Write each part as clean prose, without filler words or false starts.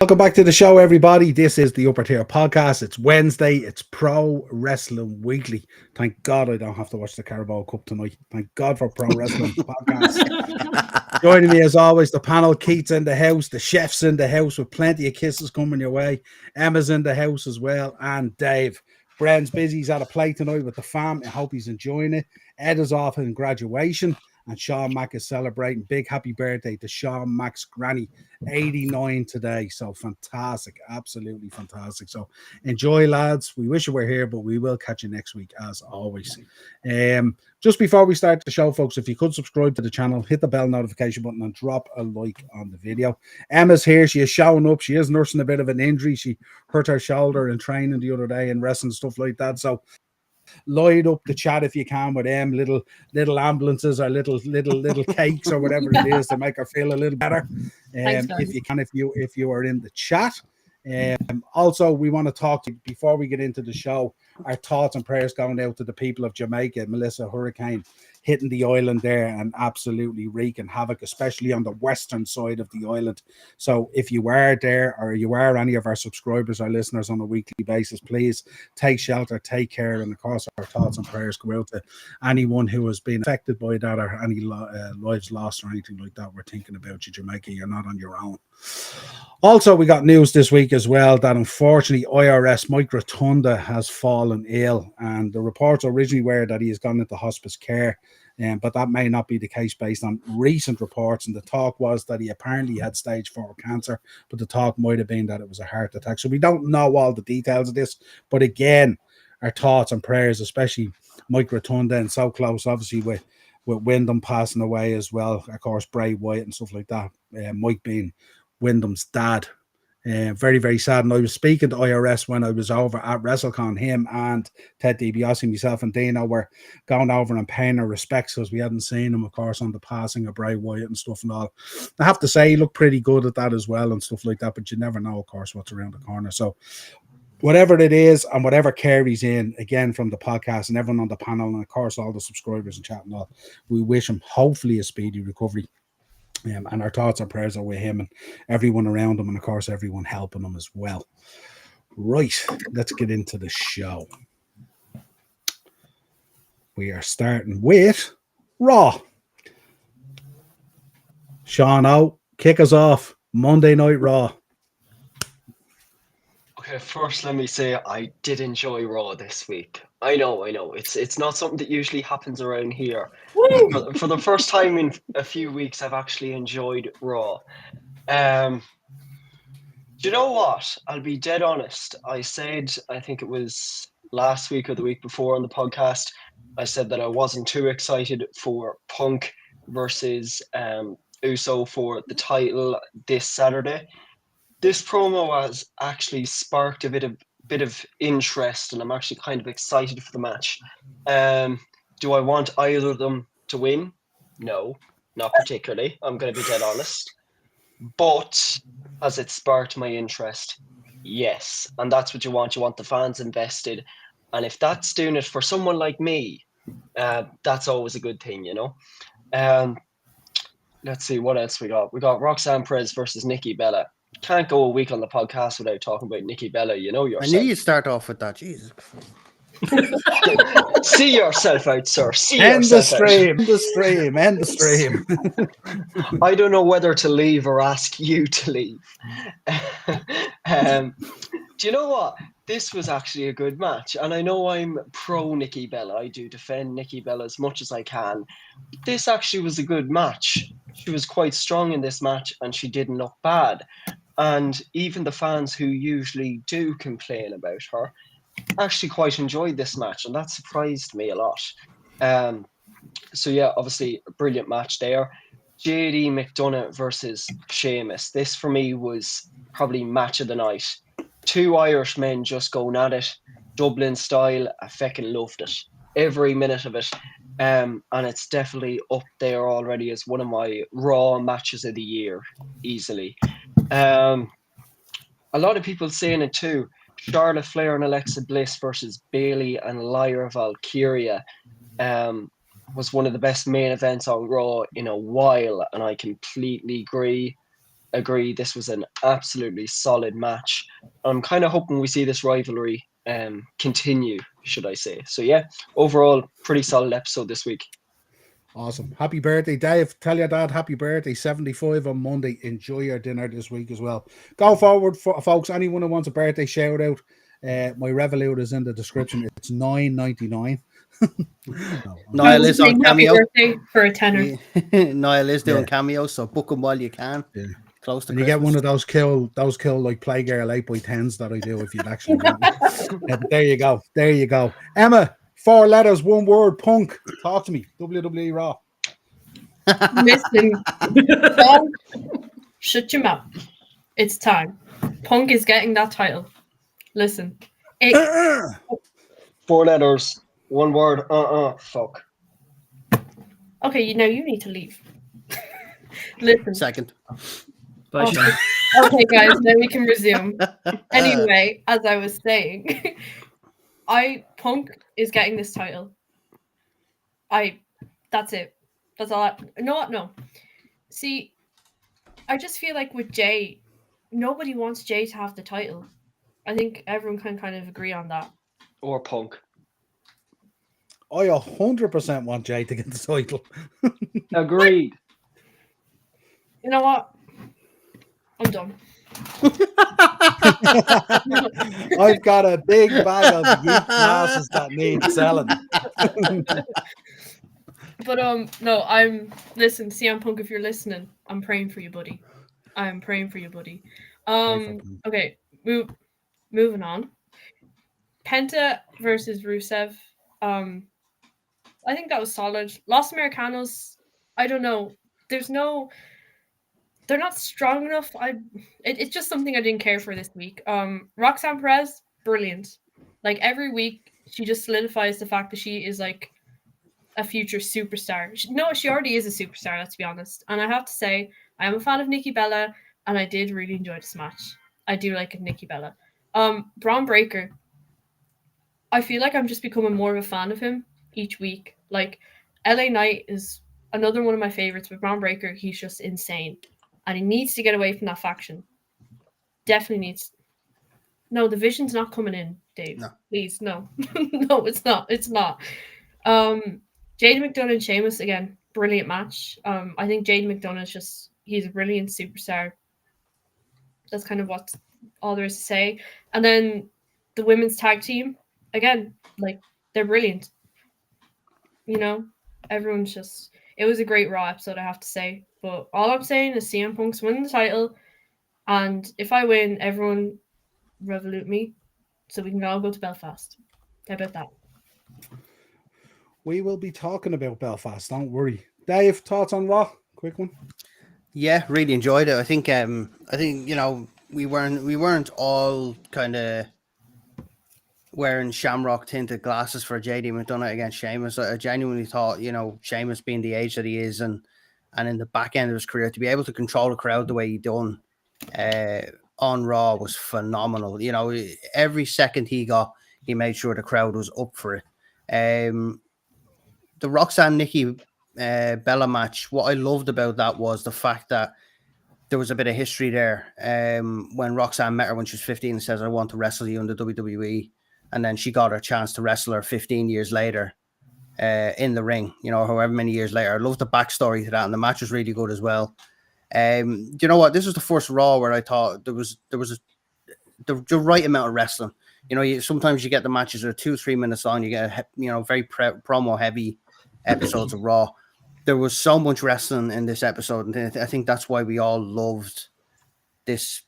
Welcome back to the show, everybody. This is the Upper Tier Podcast. It's Wednesday. It's Pro Wrestling Weekly. Thank God I don't have to watch the Carabao Cup tonight. Thank God for Pro Wrestling Podcast. Joining me as always, the panel. Keith's in the house. The chef's in the house with plenty of kisses coming your way. Emma's in the house as well. And Dave. Bren's busy. He's at a play tonight with the fam. I hope he's enjoying it. Ed is off in graduation. And Sean Mack is celebrating. Big happy birthday to Sean Mack's granny, 89 today. So fantastic, absolutely fantastic. So enjoy, lads. We wish you were here, but we will catch you next week as always. Just before we start the show, folks, if you could subscribe to the channel, hit the bell notification button and drop a like on the video. Emma's here. She is showing up. She is nursing a bit of an injury. She hurt her shoulder in training the other day and wrestling, stuff like that. So light up the chat if you can with them little ambulances or little cakes or whatever it is to make her feel a little better. If you can, if you are in the chat. Also, we want to talk to you before we get into the show. Our thoughts and prayers going out to the people of Jamaica. Melissa, hurricane hitting the island there and absolutely wreaking havoc, especially on the western side of the island. So if you are there or you are any of our subscribers or listeners on a weekly basis, please take shelter, take care, and of course our thoughts and prayers go out to anyone who has been affected by that or any lives lost or anything like that. We're thinking about you, Jamaica. You're not on your own. Also, we got news this week as well that unfortunately IRS Mike Rotunda has fallen ill, and the reports originally were that he has gone into hospice care, but that may not be the case based on recent reports. And the talk was that he apparently had stage 4 cancer, but the talk might have been that it was a heart attack. So we don't know all the details of this, but again, our thoughts and prayers, especially Mike Rotunda, and so close, obviously with Wyndham passing away as well. Of course, Bray Wyatt and stuff like that. Mike being Wyndham's dad. Very, very sad. And I was speaking to IRS when I was over at WrestleCon. Him and Ted DiBiase, myself and Dino were going over and paying our respects because we hadn't seen him, of course, on the passing of Bray Wyatt and stuff and all. I have to say, he looked pretty good at that as well and stuff like that, but you never know, of course, what's around the corner. So whatever it is and whatever care he's in, again, from the podcast and everyone on the panel and, of course, all the subscribers and chat and all, we wish him hopefully a speedy recovery. And our thoughts and prayers are with him and everyone around him, and of course everyone helping him as well. Right, let's get into the show. We are starting with Raw. Sean O, kick us off. Monday Night Raw. Okay, first let me say I did enjoy Raw this week. I know. It's not something that usually happens around here. For the first time in a few weeks, I've actually enjoyed Raw. Do you know what? I'll be dead honest. I said, I think it was last week or the week before on the podcast, I said that I wasn't too excited for Punk versus Uso for the title this Saturday. This promo has actually sparked a bit of interest, and I'm actually kind of excited for the match. Do I want either of them to win? No, not particularly. I'm going to be dead honest. But has it sparked my interest? Yes, and that's what you want. You want the fans invested, and if that's doing it for someone like me, that's always a good thing, you know. Let's see what else we got. We got Roxanne Perez versus Nikki Bella. Can't go a week on the podcast without talking about Nikki Bella. You know yourself. I knew you'd start off with that. Jesus. See yourself out, sir. End the stream. I don't know whether to leave or ask you to leave. Do you know what? This was actually a good match. And I know I'm pro Nikki Bella. I do defend Nikki Bella as much as I can. This actually was a good match. She was quite strong in this match and she didn't look bad. And even the fans who usually do complain about her actually quite enjoyed this match, and that surprised me a lot. So yeah, obviously a brilliant match there. JD McDonough versus Sheamus. This for me was probably match of the night. Two Irish men just going at it, Dublin style. I fucking loved it, every minute of it. And it's definitely up there already as one of my Raw matches of the year, easily. A lot of people saying it too. Charlotte Flair and Alexa Bliss versus Bayley and Lyra Valkyria was one of the best main events on Raw in a while, and I completely agree. agree. This was an absolutely solid match. I'm kind of hoping we see this rivalry continue, should I say. So yeah, overall, pretty solid episode this week. Awesome. Happy birthday, Dave. Tell your dad happy birthday. 75 on Monday. Enjoy your dinner this week as well. Go forward, folks. Anyone who wants a birthday shout out, my Revolut is in the description. It's $9.99. Niall is on Cameo for a tenner. Niall is doing Cameo, so book them while you can. Yeah. Close to and you Christmas. get one of those kill like Playgirl 8x10s that I do if you'd actually want one. But there you go. There you go. Emma, 4 letters, 1 word, Punk. Talk to me. WWE Raw. Listen, Punk, shut your mouth. It's time. Punk is getting that title. Listen. 4 letters, 1 word, fuck. Okay, you need to leave. Listen. Second. Okay, guys, then we can resume. Anyway, as I was saying, Punk is getting this title. That's it. That's all. No. See, I just feel like with Jay, nobody wants Jay to have the title. I think everyone can kind of agree on that. Or Punk. I 100% want Jay to get the title. Agreed. You know what? I'm done. I've got a big bag of geek glasses that need selling. But no, listen, CM Punk, if you're listening, I'm praying for you, buddy. I'm praying for you, buddy. Okay, moving on. Penta versus Rusev. I think that was solid. Los Americanos, I don't know. They're not strong enough. It's just something I didn't care for this week. Roxanne Perez, brilliant. Like every week, she just solidifies the fact that she is like a future superstar. She already is a superstar, let's be honest. And I have to say, I am a fan of Nikki Bella, and I did really enjoy this match. I do like Nikki Bella. Braun Breaker, I feel like I'm just becoming more of a fan of him each week. Like, LA Knight is another one of my favorites, but Braun Breaker, he's just insane. And he needs to get away from that faction. Definitely needs. No, the Vision's not coming in, Dave. No. Please, no. No, it's not. It's not. Jade McDonough and Sheamus, again, brilliant match. I think Jade McDonough he's a brilliant superstar. That's kind of what all there is to say. And then the women's tag team, again, like, they're brilliant. Everyone's just... It was a great Raw episode, I have to say. But all I'm saying is CM Punk's winning the title. And if I win, everyone Revolut me so we can all go to Belfast. How about that? We will be talking about Belfast, don't worry. Dave, thoughts on Raw? Quick one. Yeah, really enjoyed it. I think we weren't all kind of wearing shamrock tinted glasses for JD McDonough against Sheamus. I genuinely thought, Sheamus being the age that he is and in the back end of his career, to be able to control the crowd the way he done on Raw was phenomenal. Every second he got, he made sure the crowd was up for it. The Roxanne Nikki Bella match, what I loved about that was the fact that there was a bit of history there. When Roxanne met her when she was 15 and says, I want to wrestle you in the WWE. And then she got her chance to wrestle her 15 years later in the ring, however many years later. I love the backstory to that, and the match was really good as well. You know what? This was the first Raw where I thought there was the right amount of wrestling. Sometimes you get the matches that are 2-3 minutes long. You get very promo heavy episodes of Raw. There was so much wrestling in this episode, and I think that's why we all loved this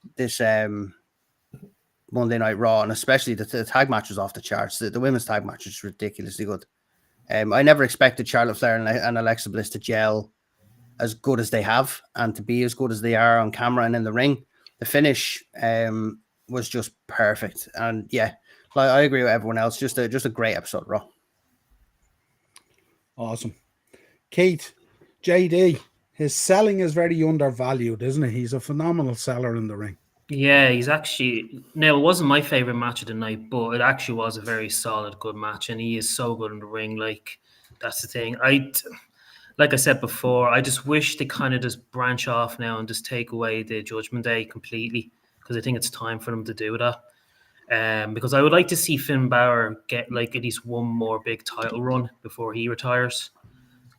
Monday Night Raw, and especially the tag matches off the charts. The women's tag match is ridiculously good. I never expected Charlotte Flair and Alexa Bliss to gel as good as they have and to be as good as they are on camera and in the ring. The finish was just perfect. And yeah, I agree with everyone else. Just a great episode, Raw. Awesome. Keith, JD, his selling is very undervalued, isn't it? He's a phenomenal seller in the ring. Yeah, he's actually... Now, it wasn't my favourite match of the night, but it actually was a very solid, good match, and he is so good in the ring. Like, that's the thing. like I said before, I just wish they kind of just branch off now and just take away the Judgment Day completely, because I think it's time for them to do that. Because I would like to see Finn Balor get like at least one more big title run before he retires,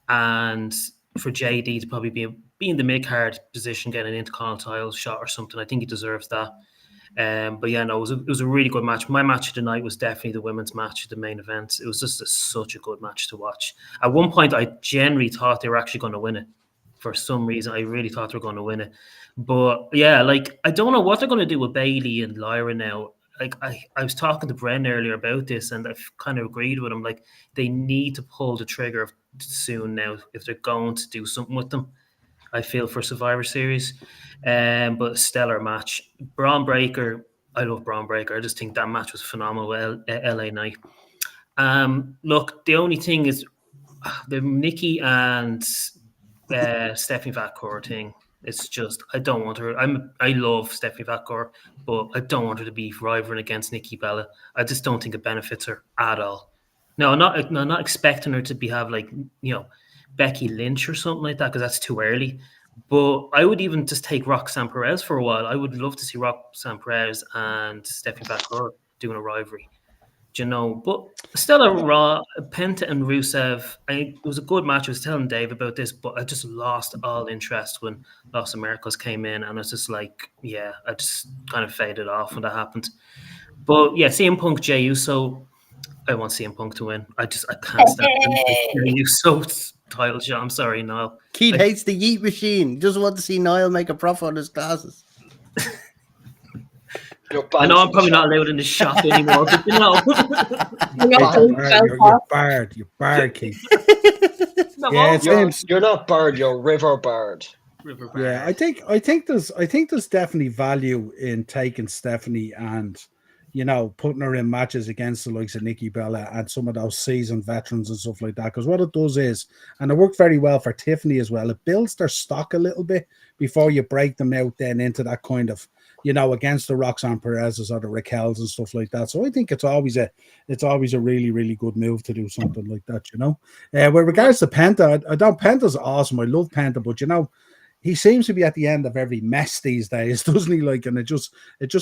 and for JD to probably be in the mid card position, getting an Intercontinental title shot or something. I think he deserves that. But yeah, no, it was a really good match. My match of the night was definitely the women's match, the main event. It was just such a good match to watch. At one point, I genuinely thought they were actually going to win it. For some reason, I really thought they were going to win it. But yeah, like I don't know what they're going to do with Bayley and Lyra now. Like I was talking to Bren earlier about this, and I've kind of agreed with him. Like they need to pull the trigger soon now if they're going to do something with them. I feel for Survivor Series, but stellar match. Braun Breaker, I love Braun Breaker. I just think that match was phenomenal. LA Knight. Look, the only thing is the Nikki and Stephanie Vatcour thing. It's just I don't want her. I love Stephanie Vatcour, but I don't want her to be rivaling against Nikki Bella. I just don't think it benefits her at all. No, I'm not expecting her to have like Becky Lynch or something like that, because that's too early. But I would even just take Roxanne Perez for a while. I would love to see Roxanne Perez and Stephanie Vatcour doing a rivalry. But still a Raw, Penta and Rusev. It was a good match. I was telling Dave about this, but I just lost all interest when Los Americas came in, and I was just like, yeah, I just kind of faded off when that happened. But yeah, CM Punk, Jey Uso. I want CM Punk to win. I can't stand Jey Uso title shot. I'm sorry, Niall. Keith hates the Yeet Machine. He doesn't want to see Niall make a profit on his glasses. I know I'm probably not allowed in the shop anymore, but You're barred. You're barred, Keith. You're not barred. You're river barred. Yeah, I think there's definitely value in taking Stephanie and putting her in matches against the likes of Nikki Bella and some of those seasoned veterans and stuff like that. Because what it does is, and it worked very well for Tiffany as well, it builds their stock a little bit before you break them out then into that kind of, against the Roxanne Perez's or the Raquels and stuff like that. So I think it's always a really, really good move to do something like that, With regards to Penta, Penta's awesome. I love Penta, but he seems to be at the end of every mess these days, doesn't he? Like, and it just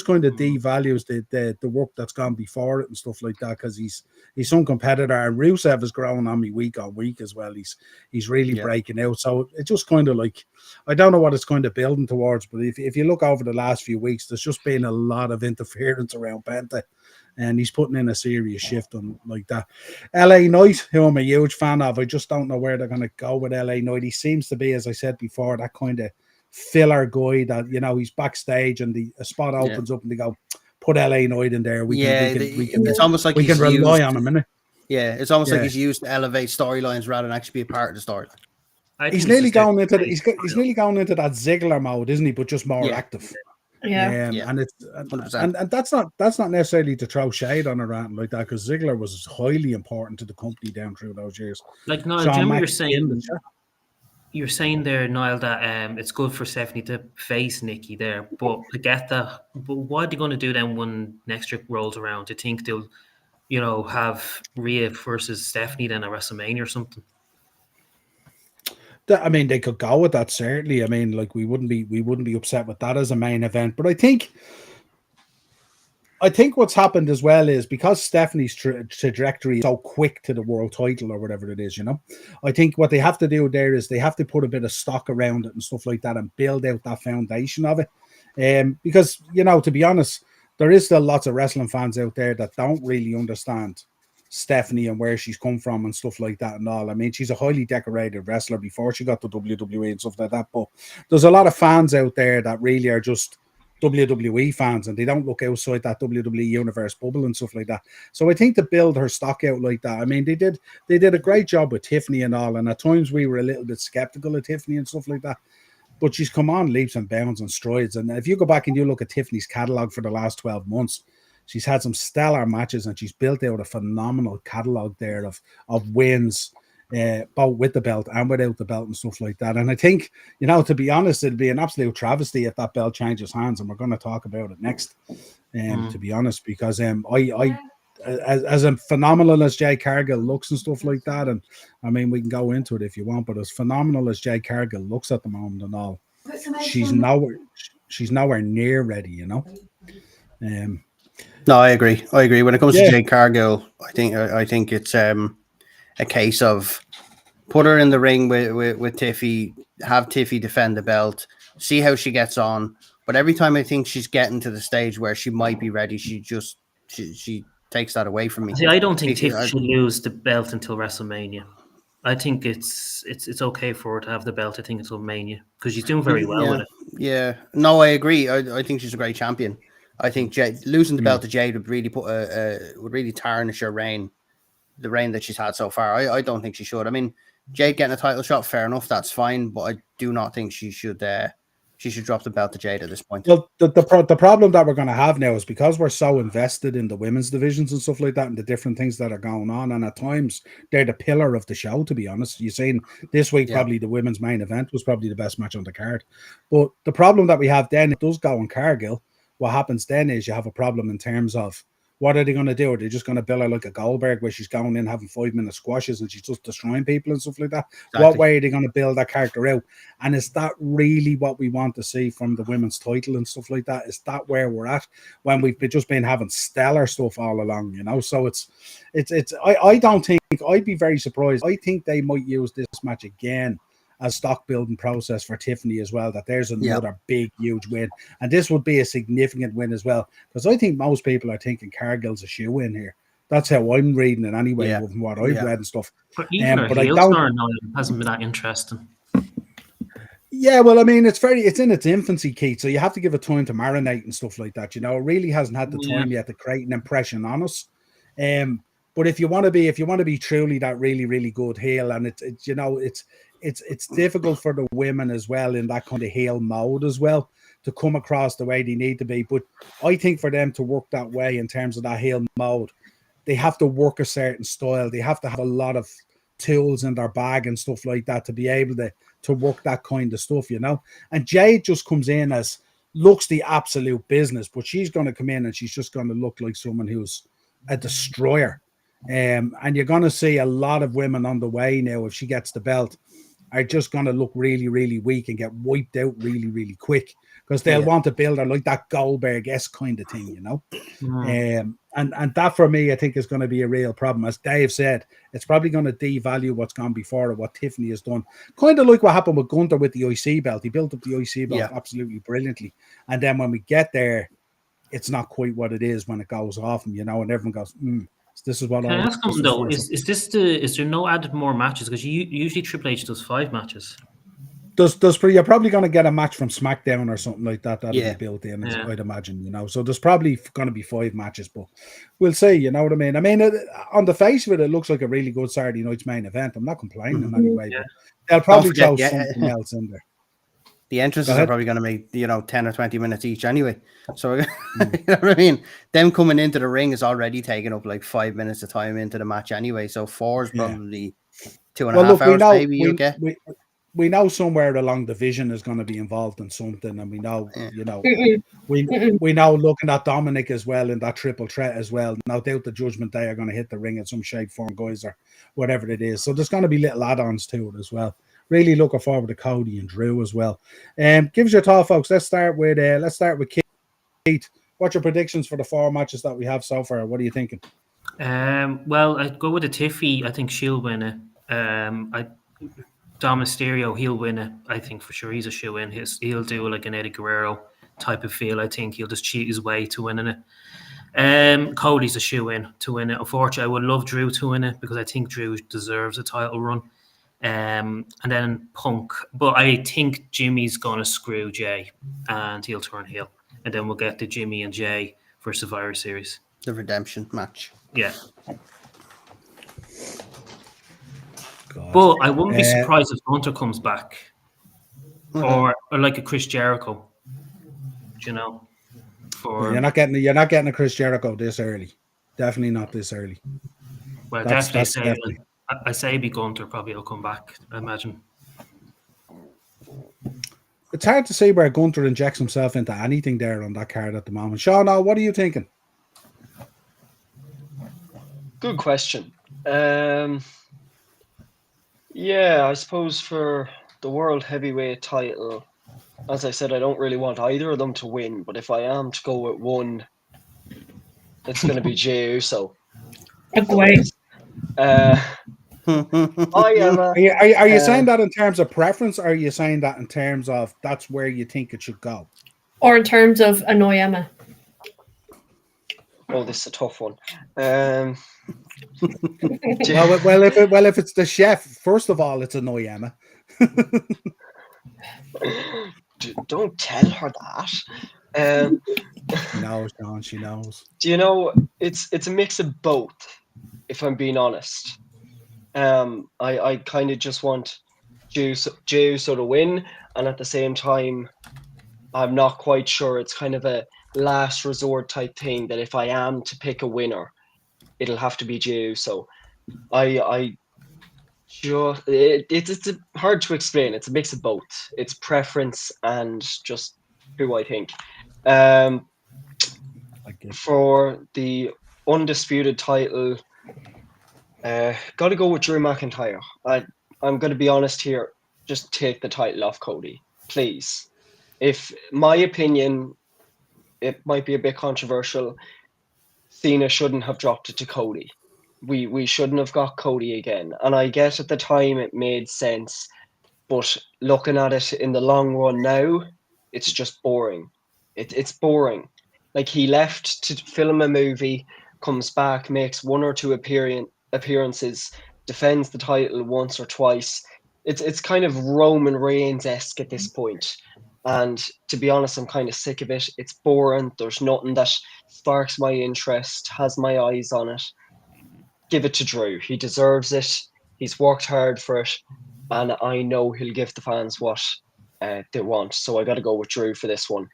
kind of devalues the work that's gone before it and stuff like that, because he's some competitor, and Rusev is growing on me week on week as well. He's really breaking out. So it just kind of like, I don't know what it's kind of building towards, but if you look over the last few weeks, there's just been a lot of interference around Penta. And he's putting in a serious shift on like that. LA Knight, who I'm a huge fan of, I just don't know where they're going to go with LA Knight. He seems to be, as I said before, that kind of filler guy that, he's backstage and a spot opens up and they go, put LA Knight in there. It's almost like we can rely on him, innit? Yeah, it's almost like he's used to elevate storylines rather than actually be a part of the storyline. He's nearly going into that Ziggler mode, isn't he? But just more active. Yeah. And it's and that's not necessarily to throw shade on or anything like that, because Ziggler was highly important to the company down through those years. Like, Niall, Jim, you're saying there, Niall, that it's good for Stephanie to face Nikki there, but I get that. But what are they going to do then when next year rolls around? Do you think they'll, have Rhea versus Stephanie then at WrestleMania or something? I mean, they could go with that, certainly. I mean, like, we wouldn't be upset with that as a main event. But I think what's happened as well is, because Stephanie's trajectory is so quick to the world title or whatever it is, I think what they have to do there is they have to put a bit of stock around it and stuff like that and build out that foundation of it. Because, to be honest, there is still lots of wrestling fans out there that don't really understand Stephanie and where she's come from and stuff like that and all. I mean, she's a highly decorated wrestler before she got to WWE and stuff like that, but there's a lot of fans out there that really are just WWE fans and they don't look outside that WWE universe bubble and stuff like that. So I think to build her stock out like that, I mean, they did a great job with Tiffany and all, and at times we were a little bit skeptical of Tiffany and stuff like that, but she's come on leaps and bounds and strides. And if you go back and you look at Tiffany's catalog for the last 12 months, she's had some stellar matches and she's built out a phenomenal catalog there of wins, both with the belt and without the belt and stuff like that. And I think, to be honest, it'd be an absolute travesty if that belt changes hands, and we're going to talk about it next, to be honest, because I as a phenomenal as Jade Cargill looks and stuff like that, and I mean we can go into it if you want, but as phenomenal as Jade Cargill looks at the moment and all, she's nowhere near ready, you know. No, I agree. When it comes Yeah. to Jade Cargill, I think it's a case of put her in the ring with Tiffy, have Tiffy defend the belt, see how she gets on. But every time I think she's getting to the stage where she might be ready, she takes that away from me. See, I don't think Tiff I- should lose the belt until WrestleMania. I think it's okay for her to have the belt. I think until Mania because she's doing very well with it. Yeah, no, I agree. I think she's a great champion. I think losing the belt to Jade would really would really tarnish her reign, the reign that she's had so far. I don't think she should. I mean, Jade getting a title shot, fair enough, that's fine, but I do not think she should drop the belt to Jade at this point. Well, the problem that we're going to have now is because we're so invested in the women's divisions and stuff like that and the different things that are going on, and at times they're the pillar of the show, to be honest. You've seen this week, probably the women's main event was probably the best match on the card. But the problem that we have then, it does go on Cargill. What happens then is you have a problem in terms of what are they going to do? Are they just going to bill her like a Goldberg where she's going in having 5-minute squashes and she's just destroying people and stuff like that? Exactly. What way are they going to build that character out? And is that really what we want to see from the women's title and stuff like that? Is that where we're at when we've just been having stellar stuff all along, you know? So I don't think, I'd be very surprised. I think they might use this match again as stock building process for Tiffany as well, that there's another big, huge win. And this would be a significant win as well, because I think most people are thinking Cargill's a shoe-in here. That's how I'm reading it anyway, from what I've read and stuff. But even her heel turn hasn't been that interesting. Yeah, well, I mean, it's in its infancy, Keith, so you have to give it time to marinate and stuff like that. You know, it really hasn't had the time yet to create an impression on us. But if you want to be truly that really, really good heel, and it's difficult for the women as well in that kind of heel mode as well to come across the way they need to be. But I think for them to work that way in terms of that heel mode, they have to work a certain style. They have to have a lot of tools in their bag and stuff like that to be able to work that kind of stuff, you know. And Jade just comes in looks the absolute business, but she's going to come in and she's just going to look like someone who's a destroyer. And you're going to see a lot of women on the way now, if she gets the belt, are just going to look really, really weak and get wiped out really, really quick because they'll want to build her like that Goldberg-esque kind of thing, you know. And that for me, I think is going to be a real problem. As Dave said, it's probably going to devalue what's gone before or what Tiffany has done. Kind of like what happened with Gunther with the IC belt. He built up the IC belt absolutely brilliantly. And then when we get there, it's not quite what it is when it goes off him, you know, and everyone goes, this is what Can I ask something though? Is there no added more matches? Because usually Triple H does 5 matches. You're probably going to get a match from SmackDown or something like that that'll be built in, I'd imagine, you know. So there's probably going to be 5 matches, but we'll see, you know what I mean? I mean, on the face of it, it looks like a really good Saturday night's main event. I'm not complaining anyway, but they'll probably throw something else in there. The entrances are probably going to make 10 or 20 minutes each anyway. So you know what I mean? Them coming into the ring is already taking up like 5 minutes of time into the match anyway. So 4 is probably 2.5 hours. Maybe we know somewhere along the vision is going to be involved in something, and we know we know looking at Dominic as well in that triple threat as well. No doubt the Judgment Day are going to hit the ring in some shape, form, guys, or whatever it is. So there's going to be little add-ons to it as well. Really looking forward to Cody and Drew as well. Give us your thought, folks. Let's start with Keith. What's your predictions for the 4 matches that we have so far? What are you thinking? Well, I'd go with the Tiffy. I think she'll win it. Dom Mysterio, he'll win it. I think for sure he's a shoe-in. He'll do like an Eddie Guerrero type of feel. I think he'll just cheat his way to winning it. Cody's a shoe-in to win it. Unfortunately, I would love Drew to win it because I think Drew deserves a title run. And then Punk, but I think Jimmy's gonna screw Jay and he'll turn heel, and then we'll get the Jimmy and Jay for Survivor Series, the redemption match. Yeah. God. But I wouldn't be surprised if Hunter comes back, or like a Chris Jericho. You know, you're not getting a Chris Jericho this early. Definitely not this early. Well, definitely. I say be Gunter probably will come back, I imagine. It's hard to say where Gunter injects himself into anything there on that card at the moment. Sean, what are you thinking? Good question. Yeah, I suppose for the world heavyweight title, as I said, I don't really want either of them to win. But if I am to go with one, it's going to be Jey Uso. Great. I am a, Are you saying that in terms of preference, or are you saying that in terms of that's where you think it should go? Or in terms of annoy Emma. oh, this is a tough one. Well, if it's the chef, first of all, it's annoy Emma. Don't tell her that. She knows, John. She knows. Do you know it's a mix of both, if I'm being honest. I kind of just want Jey Uso to win, and at the same time, I'm not quite sure. It's kind of a last resort type thing that if I am to pick a winner, it'll have to be Jey Uso. It's hard to explain. It's a mix of both. It's preference and just who I think. For the undisputed title, got to go with Drew McIntyre. I'm going to be honest here. Just take the title off Cody, please. If my opinion, it might be a bit controversial. Cena shouldn't have dropped it to Cody. We shouldn't have got Cody again. And I get at the time it made sense, but looking at it in the long run now, it's just boring. It's boring. Like, he left to film a movie, comes back, makes one or two appearances, defends the title once or twice. It's kind of Roman Reigns-esque at this point. And to be honest, I'm kind of sick of it. It's boring. There's nothing that sparks my interest, has my eyes on it. Give it to Drew. He deserves it. He's worked hard for it. And I know he'll give the fans what they want. So I got to go with Drew for this one.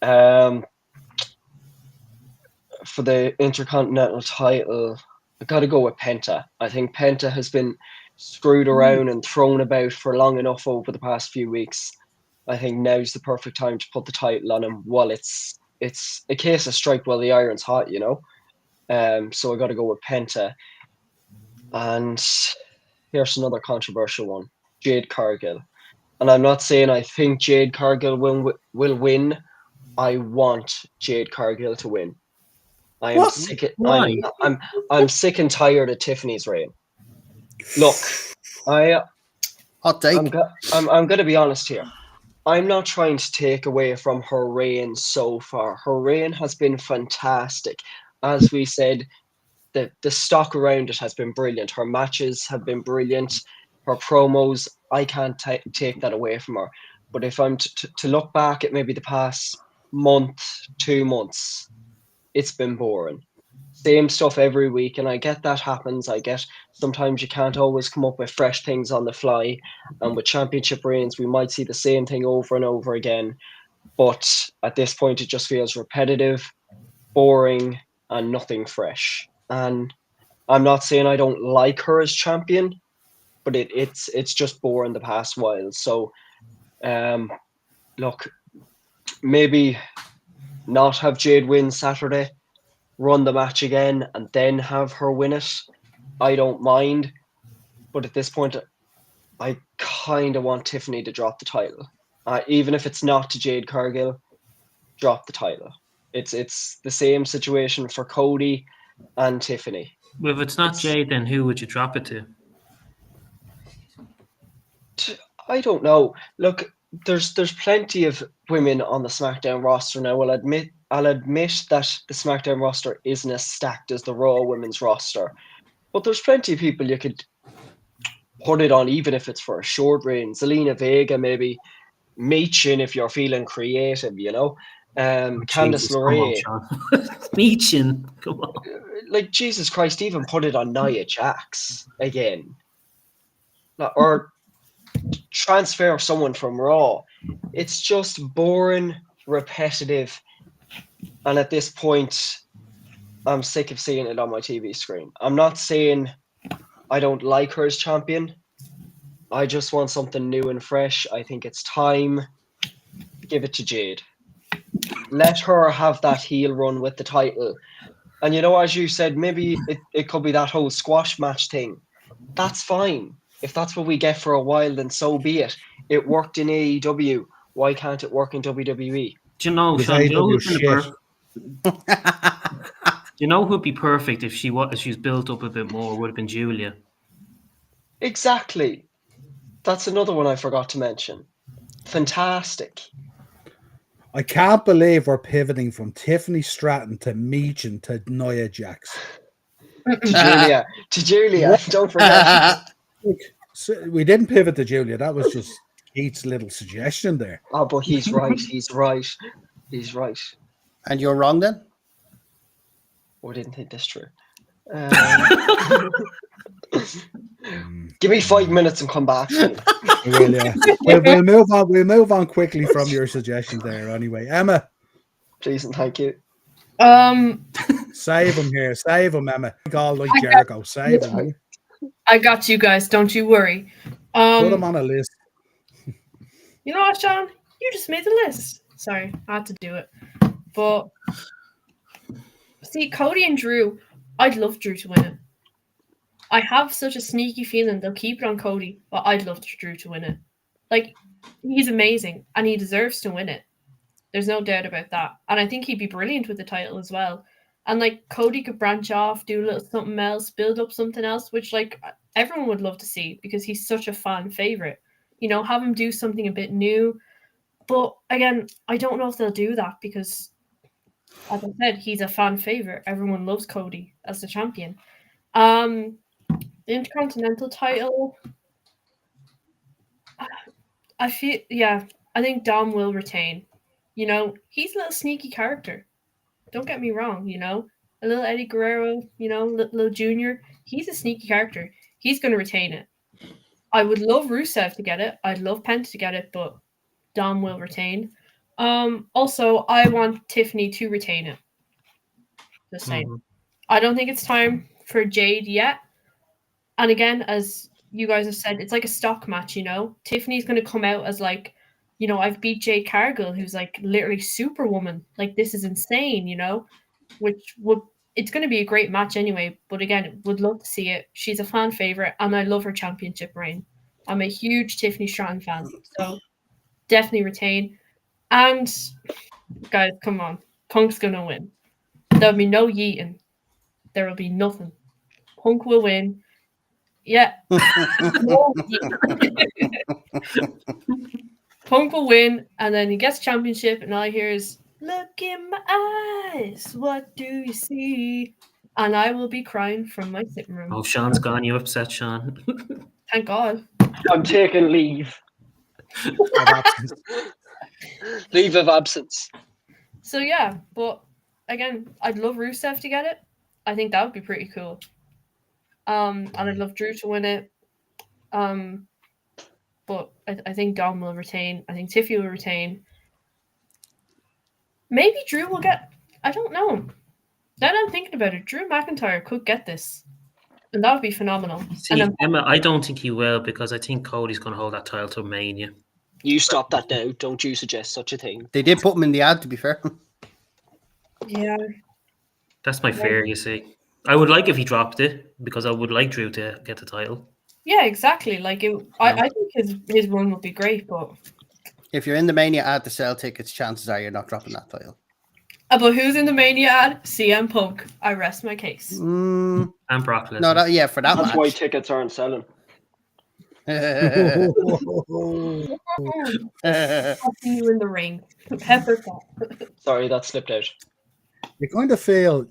For the Intercontinental title, I got to go with Penta. I think Penta has been screwed around and thrown about for long enough over the past few weeks. I think now's the perfect time to put the title on him while it's a case of strike while the iron's hot, you know? So I got to go with Penta. And here's another controversial one. Jade Cargill. And I'm not saying I think Jade Cargill will win. I want Jade Cargill to win. I am sick. I'm sick and tired of Tiffany's reign. Look, Hot take. I'm going to be honest here. I'm not trying to take away from her reign so far. Her reign has been fantastic. As we said, the stock around it has been brilliant. Her matches have been brilliant. Her promos, I can't take that away from her. But if I'm to look back at maybe the past month, 2 months, it's been boring. Same stuff every week, and I get that happens. I get sometimes you can't always come up with fresh things on the fly, and with championship reigns, we might see the same thing over and over again. But at this point, it just feels repetitive, boring, and nothing fresh. And I'm not saying I don't like her as champion, but it's just boring the past while. So, look, maybe not have Jade win Saturday, run the match again, and then have her win it. I don't mind. But at this point, I kind of want Tiffany to drop the title. Even if it's not to Jade Cargill, drop the title. It's the same situation for Cody and Tiffany. Well, if it's not Jade, then who would you drop it to? I don't know. Look, there's plenty of women on the SmackDown roster now. I'll admit that the SmackDown roster isn't as stacked as the Raw women's roster, but there's plenty of people you could put it on, even if it's for a short reign. Zelina Vega, maybe Michin if you're feeling creative, you know. Candice LeRae. Michin, come on. Like, Jesus Christ, even put it on Nia Jax again. Or transfer someone from Raw. It's just boring, repetitive, and at this point, I'm sick of seeing it on my TV screen. I'm not saying I don't like her as champion. I just want something new and fresh. I think it's time. Give it to Jade. Let her have that heel run with the title. And as you said, maybe it could be that whole squash match thing. That's fine. If that's what we get for a while, then so be it. It worked in AEW. Why can't it work in WWE? Do you know, Because Sean? Do you know AEW who'd been shit. you know who'd be perfect if she's built up a bit more? Would have been Julia. Exactly. That's another one I forgot to mention. Fantastic. I can't believe we're pivoting from Tiffany Stratton to Meechin to Nia Jax. To Julia. Don't forget. Look, so we didn't pivot to Julia. That was just Keith's little suggestion there. Oh, but he's right. He's right. He's right. And you're wrong then? Oh, I didn't think that's true. Give me 5 minutes and come back. Well, yeah. We'll move on. We'll move on quickly from your suggestion there. Anyway, Emma, Please and thank you. save him here. Save him, Emma. All like Jericho. Save him. I got you guys. Don't you worry. Put him on a list. You know what, Sean? You just made the list. Sorry, I had to do it. But see, Cody and Drew, I'd love Drew to win it. I have such a sneaky feeling they'll keep it on Cody, but I'd love Drew to win it. Like, he's amazing and he deserves to win it. There's no doubt about that. And I think he'd be brilliant with the title as well. And like Cody could branch off, do a little something else, build up something else, which like everyone would love to see because he's such a fan favorite. You know, have him do something a bit new. But again, I don't know if they'll do that because, as I said, he's a fan favorite. Everyone loves Cody as the champion. The Intercontinental title, I think Dom will retain. You know, he's a little sneaky character. Don't get me wrong, you know. A little Eddie Guerrero, you know, little Junior. He's a sneaky character. He's going to retain it. I would love Rusev to get it. I'd love Penta to get it, but Dom will retain. Also, I want Tiffany to retain it. Just saying. Mhm. I don't think it's time for Jade yet. And again, as you guys have said, it's like a stock match, you know? Tiffany's going to come out as like, you know, I've beat Jade Cargill, who's like literally Superwoman. Like, this is insane, you know? It's going to be a great match anyway. But again, would love to see it. She's a fan favorite, and I love her championship reign. I'm a huge Tiffany Stratton fan, so definitely retain. And guys, come on, Punk's going to win. There'll be no yeeting. There will be nothing. Punk will win. Yeah. Punk will win, and then he gets championship, and all I hear is, "Look in my eyes, what do you see?" And I will be crying from my sitting room. Oh, Sean's gone. You upset, Sean. Thank God. I'm taking leave. Leave of absence. So yeah, but again, I'd love Rusev to get it. I think that would be pretty cool. And I'd love Drew to win it. But I think Dom will retain. I think Tiffy will retain. Maybe Drew will get. I don't know. Now that I'm thinking about it, Drew McIntyre could get this, and that would be phenomenal. See, Emma, I don't think he will because I think Cody's going to hold that title to Mania. You stop that now. Don't you suggest such a thing. They did put him in the ad, to be fair. Yeah. That's my fear, you see. I would like if he dropped it because I would like Drew to get the title. Yeah, exactly. Like I think his run would be great, but If you're in the Mania ad to sell tickets, chances are you're not dropping that title. but who's in the Mania ad? CM Punk. I rest my case. And Brock Lesnar. No, for that That's match. why tickets aren't selling. I'll see you in the ring. Pepper pot. Sorry, that slipped out. You kind of feel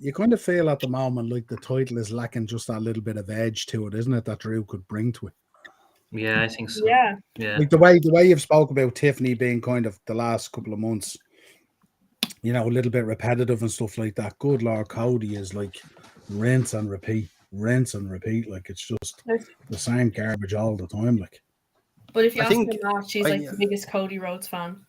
at the moment like the title is lacking just that little bit of edge to it, isn't it? That Drew could bring to it. Yeah, I think so. Yeah. Yeah. Like the way you've spoke about Tiffany being kind of the last couple of months, you know, a little bit repetitive and stuff like that. Good Lord, Cody is like rinse and repeat. Like it's just the same garbage all the time. Like, But if you I ask think- me now, she's like the biggest Cody Rhodes fan.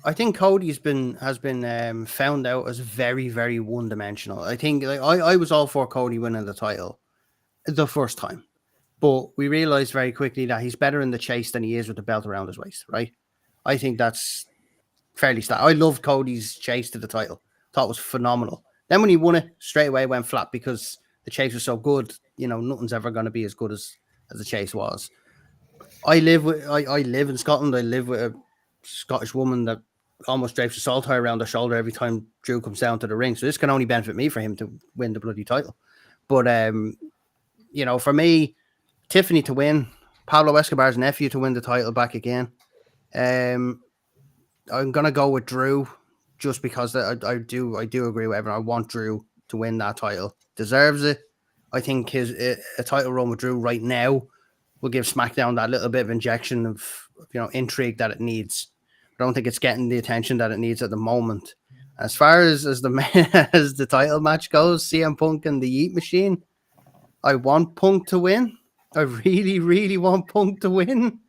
I think Cody has been found out as very, very one-dimensional. I think like I was all for Cody winning the title the first time, but we realized very quickly that he's better in the chase than he is with the belt around his waist, right? I think that's fairly I loved Cody's chase to the title. Thought it was phenomenal. Then when he won it, straight away went flat because the chase was so good. You know, nothing's ever going to be as good as the chase was. I live in Scotland. I live with a Scottish woman that almost drapes a salt tie around her shoulder every time Drew comes down to the ring. So this can only benefit me for him to win the bloody title. But you know, for me, Tiffany to win, Pablo Escobar's nephew to win the title back again. I'm gonna go with Drew just because I do agree with everyone. I want Drew to win that title. Deserves it. I think a title run with Drew right now will give SmackDown that little bit of injection of intrigue that it needs. I don't think it's getting the attention that it needs at the moment. As far as the as the title match goes, CM Punk and the Yeet Machine, I want Punk to win. I really, really want Punk to win.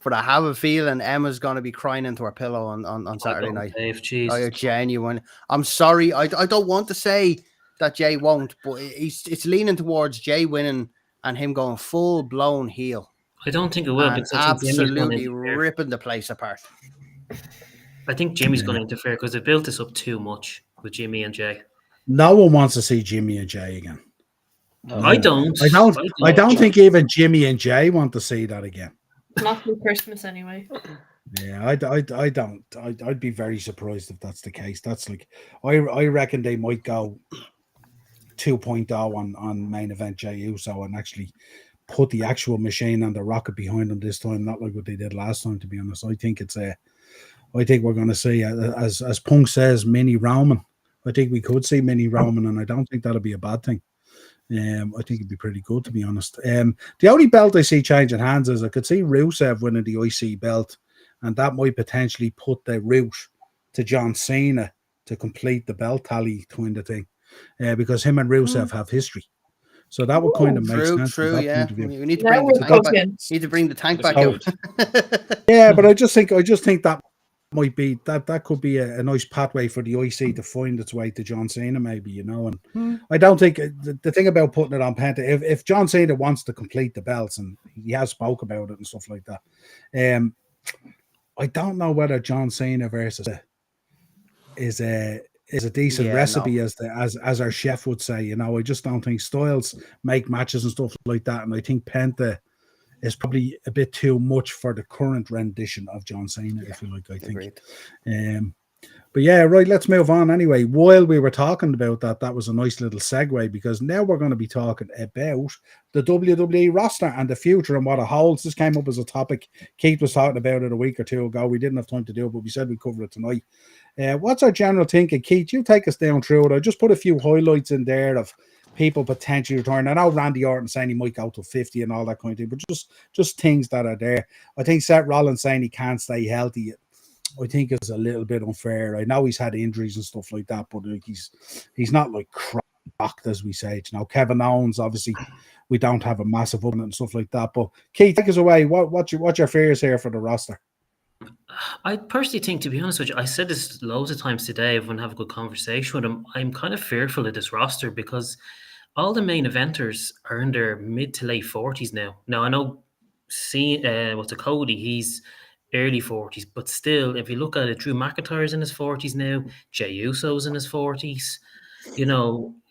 But I have a feeling Emma's going to be crying into her pillow on Saturday night. Dave, jeez. Oh, you're genuine. I'm sorry. I don't want to say that Jay won't, but it's leaning towards Jay winning and him going full-blown heel. I don't think it will. And absolutely ripping the place apart. I think Jimmy's going to interfere because they built this up too much with Jimmy and Jay. No one wants to see Jimmy and Jay again. No. I don't. I don't think even Jimmy and Jay want to see that again. Not for Christmas anyway. Yeah, I don't. I'd be very surprised if that's the case. That's like, I reckon they might go 2.0 on main event Jey Uso and actually put the actual machine and the rocket behind them this time, not like what they did last time. To be honest, I think we're going to see, as Punk says, mini Roman. I think we could see mini Roman, and I don't think that'll be a bad thing. I think it'd be pretty good, to be honest. The only belt I see changing hands is I could see Rusev winning the IC belt, and that might potentially put the route to John Cena to complete the belt tally kind of thing, because him and Rusev have history. So that would kind of make sense. True, yeah. We need to bring the tank back out. Yeah, but I just think that might be that could be a nice pathway for the IC to find its way to John Cena, maybe, and I don't think the thing about putting it on Penta, if John Cena wants to complete the belts, and he has spoke about it and stuff like that, I don't know whether John Cena versus is a decent recipe, as our chef would say. I just don't think Styles make matches and stuff like that, and I think Penta is probably a bit too much for the current rendition of John Cena, if you like, I think. But yeah, right, let's move on anyway. While we were talking about that was a nice little segue, because now we're going to be talking about the WWE roster and the future and what it holds. This came up as a topic. Keith was talking about it a week or two ago. We didn't have time to do it, but we said we'd cover it tonight. What's our general thinking? Keith, you take us down through it. I just put a few highlights in there of people potentially returning. I know Randy Orton saying he might go to 50 and all that kind of thing, but just things that are there. I think Seth Rollins saying he can't stay healthy, I think is a little bit unfair. I know he's had injuries and stuff like that, but like he's not like cracked, as we say. Kevin Owens, obviously, we don't have a massive opening and stuff like that. But Keith, take us away. What's your fears here for the roster? I personally think, to be honest with you, I said this loads of times today. I've been having a good conversation with him. I'm kind of fearful of this roster because all the main eventers are in their mid to late 40s now. Now, I know Cody, he's early 40s, but still, if you look at it, Drew McIntyre's in his 40s now, Jey Uso's in his 40s.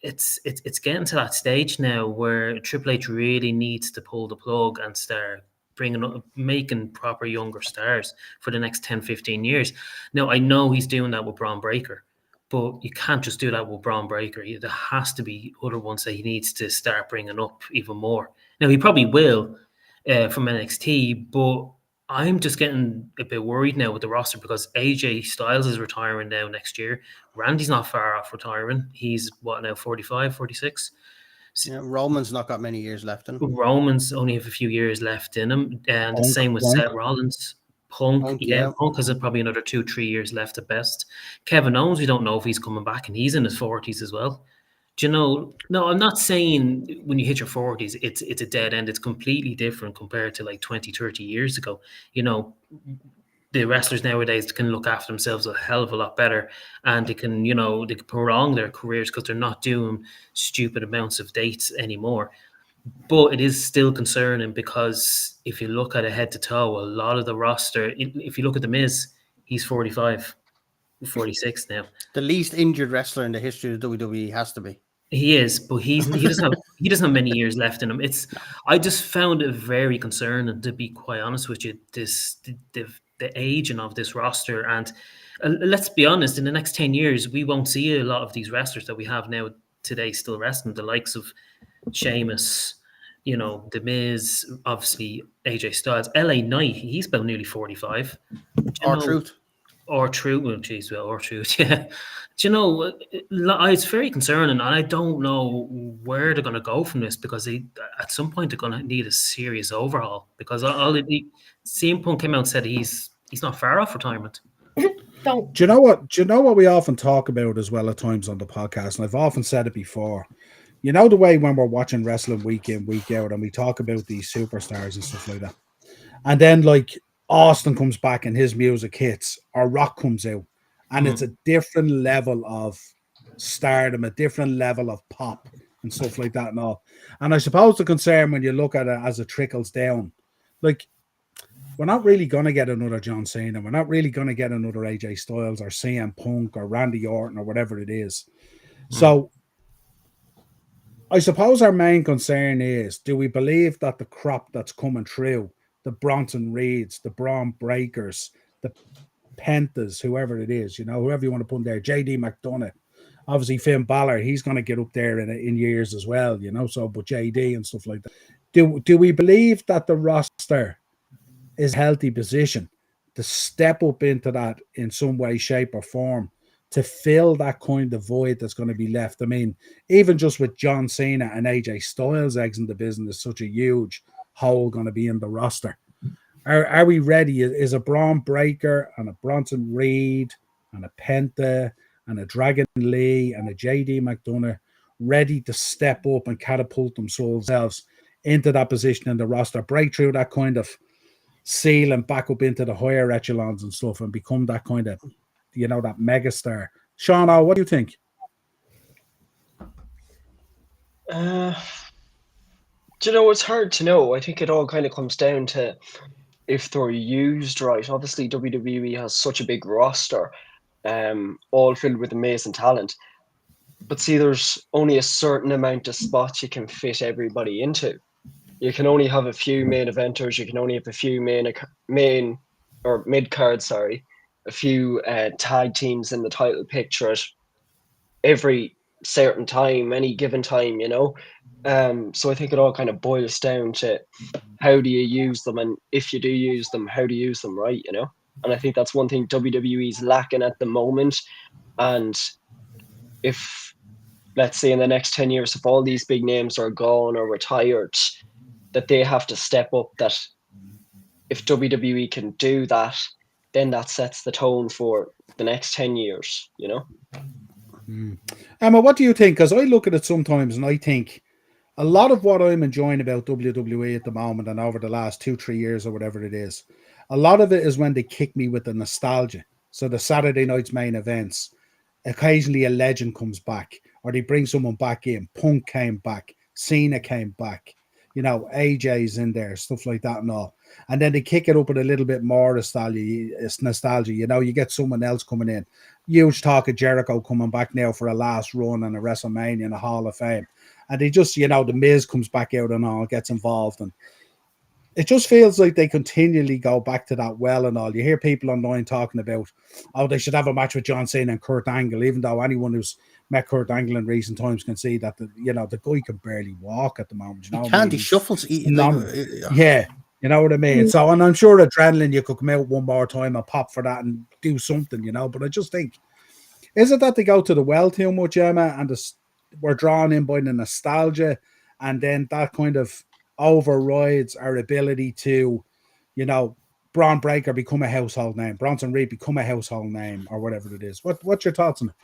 It's getting to that stage now where Triple H really needs to pull the plug and start making proper younger stars for the next 10, 15 years. Now, I know he's doing that with Braun Breaker, but you can't just do that with Braun Breaker. There has to be other ones that he needs to start bringing up even more. Now, he probably will from NXT, but I'm just getting a bit worried now with the roster because AJ Styles is retiring now next year. Randy's not far off retiring. He's, 45, 46? Yeah, Roman's not got many years left in him. Roman's only have a few years left in him. And the same with Seth Rollins. Punk has probably another 2-3 years left at best. Kevin Owens, we don't know if he's coming back, and he's in his 40s as well. No, I'm not saying when you hit your 40s, it's a dead end. It's completely different compared to like 20, 30 years ago. The wrestlers nowadays can look after themselves a hell of a lot better, and they can prolong their careers because they're not doing stupid amounts of dates anymore. But it is still concerning because if you look at it head to toe, a lot of the roster, if you look at The Miz, he's 45. 46 now. The least injured wrestler in the history of WWE has to be. He is, but he doesn't have many years left in him. I just found it very concerning, to be quite honest with you. The aging of this roster, and let's be honest, in the next 10 years, we won't see a lot of these wrestlers that we have now today still wrestling. The likes of Sheamus, The Miz, obviously AJ Styles, LA Knight. He's about nearly 45. R-Truth. R-Truth, well, geez, well, R-Truth, yeah. Do it's very concerning, and I don't know where they're going to go from this, because at some point they're going to need a serious overhaul, because CM Punk came out and said he's not far off retirement. Don't. Do you know what we often talk about as well at times on the podcast, and I've often said it before. You know the way when we're watching wrestling week in, week out, and we talk about these superstars and stuff like that, and then like Austin comes back and his music hits, or Rock comes out, and it's a different level of stardom, a different level of pop and stuff like that and all. And I suppose the concern when you look at it as it trickles down, like, we're not really going to get another John Cena. We're not really going to get another AJ Styles or CM Punk or Randy Orton or whatever it is. So I suppose our main concern is, do we believe that the crop that's coming through, the Bronson Reeds, the Braun Breakers, the Pentas, whoever it is, whoever you want to put in there, JD McDonough, obviously Finn Balor, he's going to get up there in years as well, but JD and stuff like that. Do we believe that the roster is a healthy position to step up into that in some way, shape, or form to fill that kind of void that's going to be left? I mean, even just with John Cena and AJ Styles exiting the business, such a huge hole going to be in the roster. Are we ready? Is a Braun Breaker and a Bronson Reed and a Penta and a Dragon Lee and a JD McDonough ready to step up and catapult themselves into that position in the roster, break through that kind of seal and back up into the higher echelons and stuff and become that kind of, that megastar? Sean, what do you think? It's hard to know. I think it all kind of comes down to if they're used right. Obviously, WWE has such a big roster, all filled with amazing talent. But see, there's only a certain amount of spots you can fit everybody into. You can only have a few main eventers. You can only have a few main or mid card, a few tag teams in the title picture at every certain time, any given time, So I think it all kind of boils down to how do you use them, and if you do use them, how do you use them right, And I think that's one thing WWE's lacking at the moment. And if, let's say, in the next 10 years, if all these big names are gone or retired, that they have to step up, that if WWE can do that, then that sets the tone for the next 10 years, Emma, what do you think? Because I look at it sometimes and I think a lot of what I'm enjoying about WWE at the moment and over the last 2-3 years or whatever it is, a lot of it is when they kick me with the nostalgia. So the Saturday night's main events, occasionally a legend comes back or they bring someone back in. Punk came back, Cena came back, AJ's in there, stuff like that and all. And then they kick it up with a little bit more nostalgia. You get someone else coming in. Huge talk of Jericho coming back now for a last run and a WrestleMania and a Hall of Fame. And they just, the Miz comes back out and all, gets involved. And it just feels like they continually go back to that well and all. You hear people online talking about, they should have a match with John Cena and Kurt Angle, even though anyone who's met Kurt Angle in recent times can see that, the guy can barely walk at the moment. He shuffles. Yeah. You know what I mean? So, and I'm sure adrenaline, you could come out one more time and pop for that and do something, but I just think, is it that they go to the well too much, Emma, and we're drawn in by the nostalgia, and then that kind of overrides our ability to, Braun Breaker become a household name, Bronson Reed become a household name, or whatever it is. What's your thoughts on it?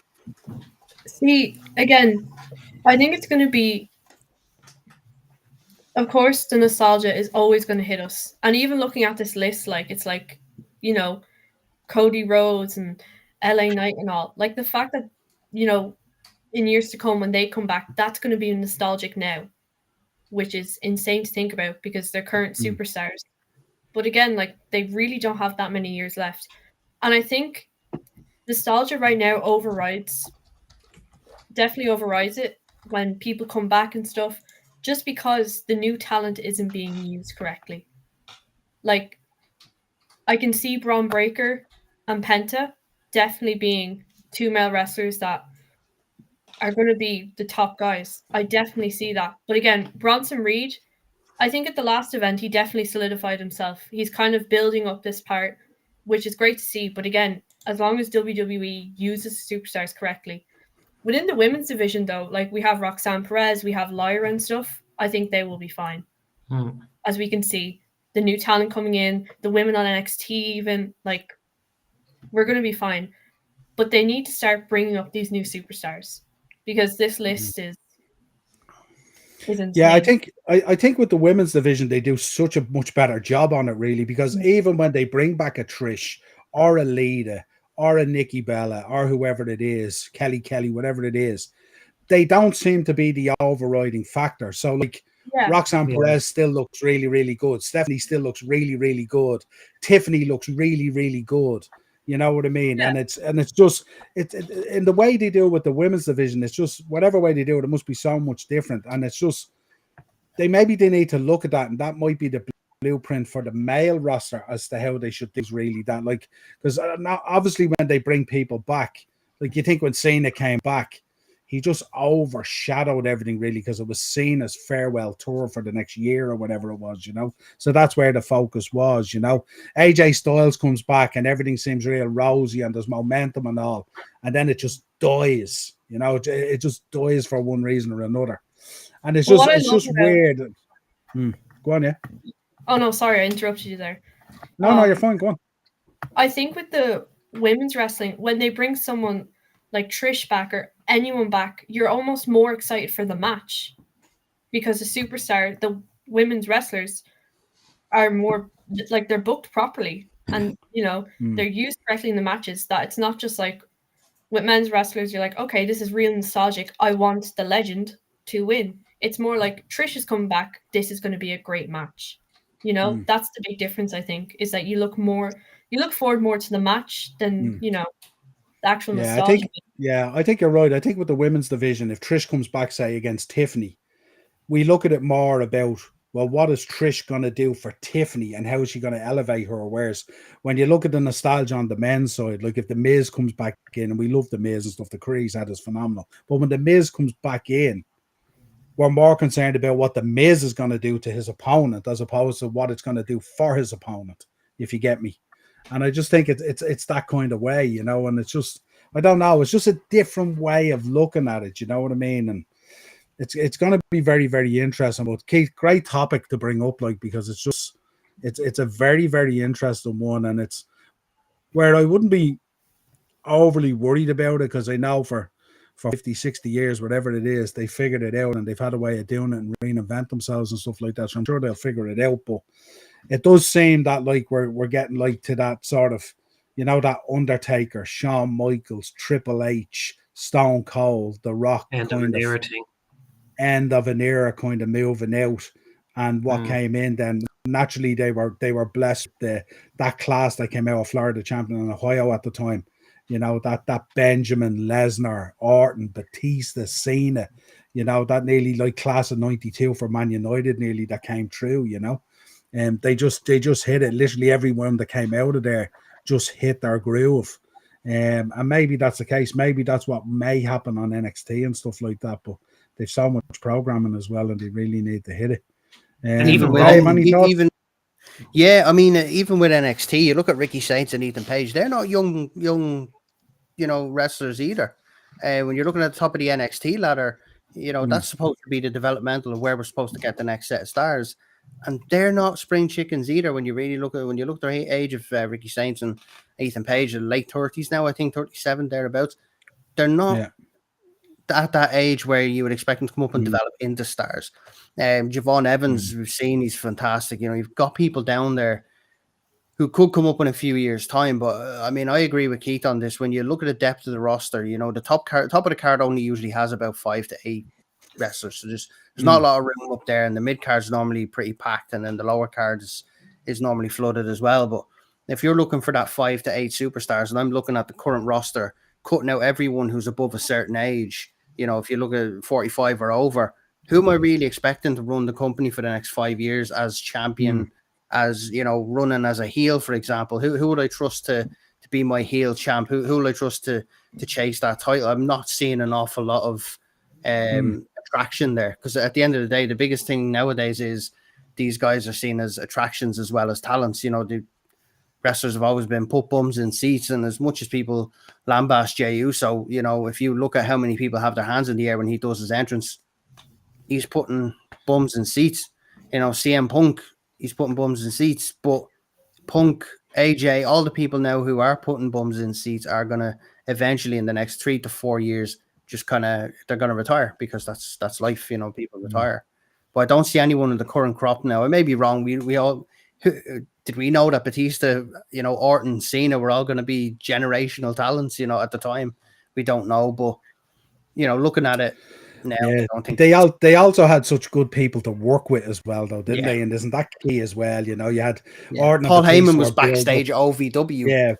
See, again, I think it's going to be, of course, the nostalgia is always going to hit us. And even looking at this list, it's Cody Rhodes and LA Knight and all, the fact that, in years to come, when they come back, that's going to be nostalgic now, which is insane to think about because they're current superstars. But again, they really don't have that many years left. And I think nostalgia right now definitely overrides it when people come back and stuff, just because the new talent isn't being used correctly. Like, I can see Braun Breaker and Penta definitely being two male wrestlers that are going to be the top guys. I definitely see that. But again, Bronson Reed, I think at the last event, he definitely solidified himself. He's kind of building up this part, which is great to see. But again, as long as WWE uses superstars correctly. Within the women's division, though, like we have Roxanne Perez, we have Lyra and stuff, I think they will be fine. As we can see, the new talent coming in, the women on NXT even, like, we're going to be fine. But they need to start bringing up these new superstars because this list is insane. Yeah, I think with the women's division they do such a much better job on it, really, because even when they bring back a Trish or a Lita or a Nikki Bella or whoever it is, Kelly, whatever it is, they don't seem to be the overriding factor. So like Roxanne Perez still looks really, really good. Stephanie still looks really, really good. Tiffany looks really, really good. You know what I mean? Yeah. And it's just in the way they do it with the women's division, it's just whatever way they do it, it must be so much different. And it's just they need to look at that, and that might be the blueprint for the male roster as to how they should do really that. Like, because now obviously when they bring people back, like you think when Cena came back, he just overshadowed everything really because it was Cena's farewell tour for the next year or whatever it was, you know. So that's where the focus was, you know. AJ Styles comes back and everything seems real rosy and there's momentum and all, and then it just dies, you know. It just dies for one reason or another, and it's just weird. Go on, yeah. Oh no, sorry, I interrupted you there. No, you're fine. Go on. I think with the women's wrestling, when they bring someone like Trish back or anyone back, you're almost more excited for the match because the superstar, the women's wrestlers are more like they're booked properly and you know they're used correctly in the matches. That it's not just like with men's wrestlers, you're like, okay, this is real nostalgic. I want the legend to win. It's more like Trish is coming back. This is going to be a great match. You know, that's the big difference. I think is that you look forward more to the match than you know. Actual nostalgia. I think you're right. I think with the women's division, if Trish comes back, say, against Tiffany, we look at it more about, well, what is Trish going to do for Tiffany and how is she going to elevate her? Whereas when you look at the nostalgia on the men's side, like if the Miz comes back in, and we love the Miz and stuff, the career he's had is phenomenal. But when the Miz comes back in, we're more concerned about what the Miz is going to do to his opponent as opposed to what it's going to do for his opponent, if you get me. And I just think it's that kind of way, you know, and it's just, I don't know, it's just a different way of looking at it, you know what I mean? And it's going to be very, very interesting. But Keith, great topic to bring up, like, because it's just, it's a very, very interesting one. And it's where I wouldn't be overly worried about it because I know for 50, 60 years, whatever it is, they figured it out and they've had a way of doing it and reinvent themselves and stuff like that. So I'm sure they'll figure it out. But it does seem that like we're getting like to that sort of, you know, that Undertaker, Shawn Michaels, Triple H, Stone Cold, The Rock end of an era thing. End of an era kind of moving out. And what came in then, naturally they were blessed with that class that came out of Florida champion in Ohio at the time. You know, that Benjamin, Lesnar, Orton, Batista, Cena, you know, that nearly like class of 92 for Man United nearly that came through, you know. And they just hit it. Literally everyone that came out of there just hit their groove. And maybe that's the case. Maybe that's what may happen on NXT and stuff like that. But they've so much programming as well, and they really need to hit it. And even with even with NXT, you look at Ricky Saints and Ethan Page. They're not young, you know, wrestlers either. When you're looking at the top of the NXT ladder, you know that's supposed to be the developmental of where we're supposed to get the next set of stars. And they're not spring chickens either. When you look at their age of Ricky Saints and Ethan Page, late 30s now, I think 37 thereabouts. They're not at that age where you would expect them to come up and develop into stars. Javon Evans, we've seen, he's fantastic. You know, you've got people down there who could come up in a few years' time. But I mean, I agree with Keith on this. When you look at the depth of the roster, you know, the top of the card only usually has about 5 to 8 wrestlers. So there's not a lot of room up there, and the mid card is normally pretty packed, and then the lower card is normally flooded as well. But If you're looking for that 5 to 8 superstars, and I'm looking at the current roster, cutting out everyone who's above a certain age, if you look at 45 or over, who am I really expecting to run the company for the next 5 years as champion, as, running as a heel, for example? Who would I trust to be my heel champ? Who will I trust to chase that title? I'm not seeing an awful lot of attraction there, because at the end of the day, the biggest thing nowadays is these guys are seen as attractions as well as talents. The wrestlers have always been put bums in seats, and as much as people lambast Jey Uso, if you look at how many people have their hands in the air when he does his entrance, he's putting bums in seats. CM Punk, he's putting bums in seats, but Punk, AJ, all the people now who are putting bums in seats are going to eventually, in the next 3 to 4 years, just they're going to retire, because that's life. People retire. But I don't see anyone in the current crop now. I may be wrong. We all did we know that Batista, Orton, Cena were all going to be generational talents, at the time? We don't know, but looking at it now, I don't think they also had such good people to work with as well, though, didn't they? And isn't that key as well? You had Orton. Paul Heyman was backstage at OVW.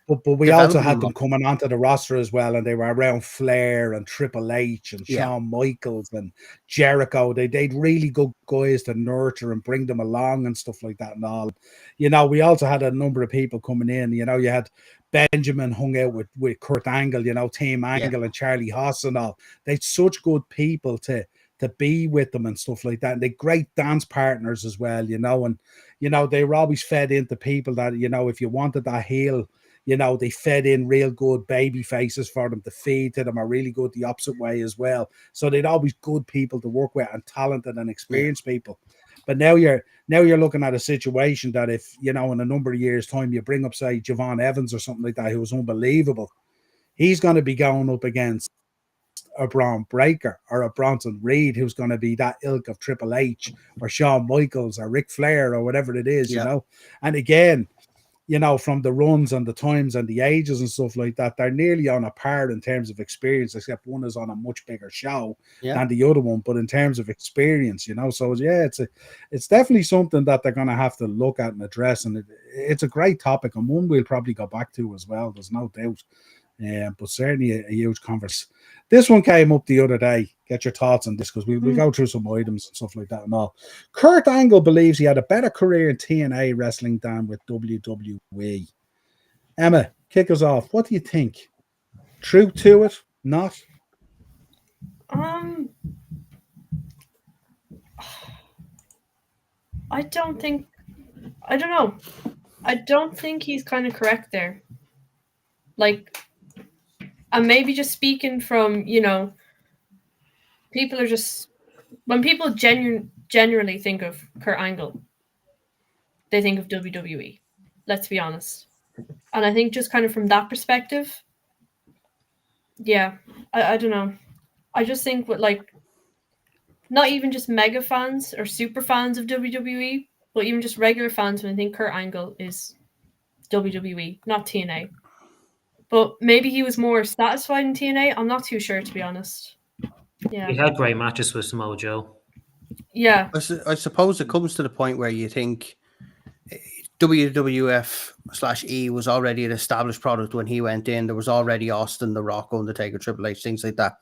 But we also had them coming onto the roster as well, and they were around Flair and Triple H and Shawn Michaels and Jericho. They'd really good guys to nurture and bring them along and stuff like that and all. We also had a number of people coming in. You had Benjamin hung out with Kurt Angle, Team Angle and Charlie Haas and all. They'd such good people to be with them and stuff like that. And they're great dance partners as well, and they were always fed into people that, if you wanted that heel, they fed in real good baby faces for them to feed to them, are really good the opposite way as well. So they'd always good people to work with and talented and experienced people. But now you're looking at a situation that if, in a number of years' time, you bring up, say, Javon Evans or something like that, who was unbelievable, he's going to be going up against a Braun Breaker or a Bronson Reed, who's going to be that ilk of Triple H or Shawn Michaels or Ric Flair or whatever it is, And again, from the runs and the times and the ages and stuff like that, they're nearly on a par in terms of experience, except one is on a much bigger show than the other one. But in terms of experience, so it's definitely something that they're going to have to look at and address. And it's a great topic, and one we'll probably go back to as well. There's no doubt. But certainly a huge converse. This one came up the other day. Get your thoughts on this, because we go through some items and stuff like that and all. Kurt Angle believes he had a better career in TNA wrestling than with WWE. Emma, kick us off. What do you think? True to it? Not? I don't know. I don't think he's kind of correct there. And maybe just speaking from, people are just, when people generally think of Kurt Angle, they think of WWE. Let's be honest. And I think just kind of from that perspective, I don't know. I just think with not even just mega fans or super fans of WWE, but even just regular fans, when I think Kurt Angle is WWE, not TNA. But maybe he was more satisfied in TNA. I'm not too sure, to be honest. Yeah. He had great matches with Samoa Joe. Yeah. I suppose it comes to the point where you think WWF/E was already an established product when he went in. There was already Austin, The Rock, Undertaker, Triple H, things like that.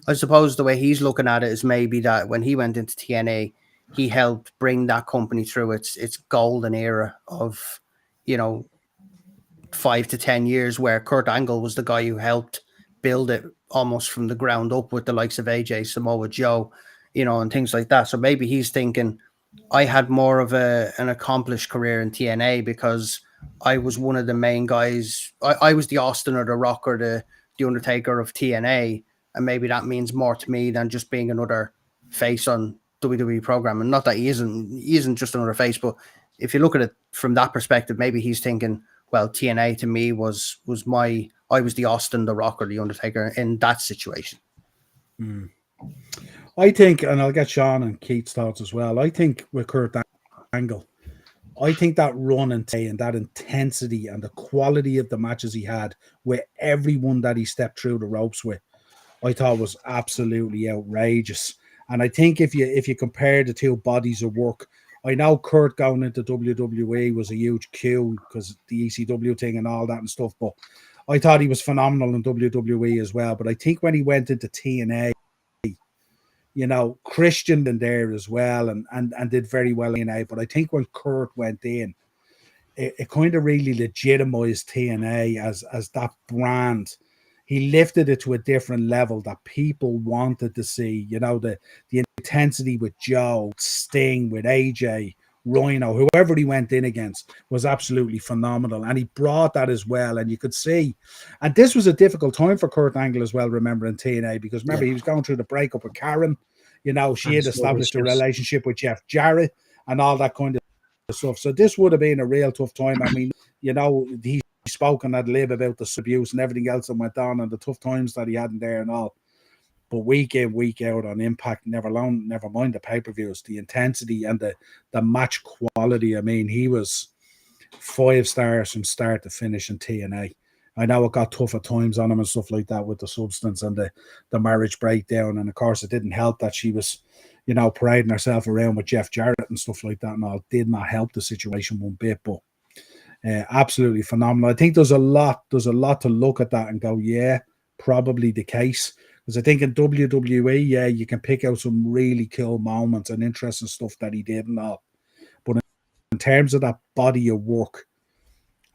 I suppose the way he's looking at it is maybe that when he went into TNA, he helped bring that company through its golden era of, 5 to 10 years, where Kurt Angle was the guy who helped build it almost from the ground up with the likes of AJ, Samoa Joe, and things like that. So maybe he's thinking, I had more of an accomplished career in TNA because I was one of the main guys. I was the Austin or the Rock or the Undertaker of TNA, and maybe that means more to me than just being another face on WWE programming. Not that he isn't just another face, but if you look at it from that perspective, maybe he's thinking, well, TNA to me was I was the Austin, the Rock, or the Undertaker in that situation. I think, and I'll get Sean and Keith's thoughts as well, I think with Kurt Angle, I think that run and that intensity and the quality of the matches he had with everyone that he stepped through the ropes with, I thought was absolutely outrageous. And I think if you compare the two bodies of work, I know Kurt going into WWE was a huge cue because the ECW thing and all that and stuff, but I thought he was phenomenal in WWE as well. But I think when he went into TNA, you know, Christian in there as well and did very well in TNA. But I think when Kurt went in, it kind of really legitimized TNA as that brand. He lifted it to a different level that people wanted to see. You know, the intensity with Joe, Sting, with AJ, Rhino, whoever he went in against was absolutely phenomenal. And he brought that as well. And you could see, and this was a difficult time for Kurt Angle as well, remember, in TNA, because remember, he was going through the breakup with Karen. You know, she had established a relationship with Jeff Jarrett and all that kind of stuff. So this would have been a real tough time. I mean, you know, he spoken ad lib about the abuse and everything else that went on and the tough times that he had in there and all. But week in, week out on Impact, never mind the pay-per-views, the intensity and the match quality. I mean, he was 5 stars from start to finish in TNA. I know it got tough at times on him and stuff like that with the substance and the marriage breakdown. And of course, it didn't help that she was, you know, parading herself around with Jeff Jarrett and stuff like that and all. Did not help the situation one bit, but absolutely phenomenal. I think there's a lot to look at that and go, yeah, probably the case. Because I think in WWE, yeah, you can pick out some really cool moments and interesting stuff that he did and all. But in terms of that body of work,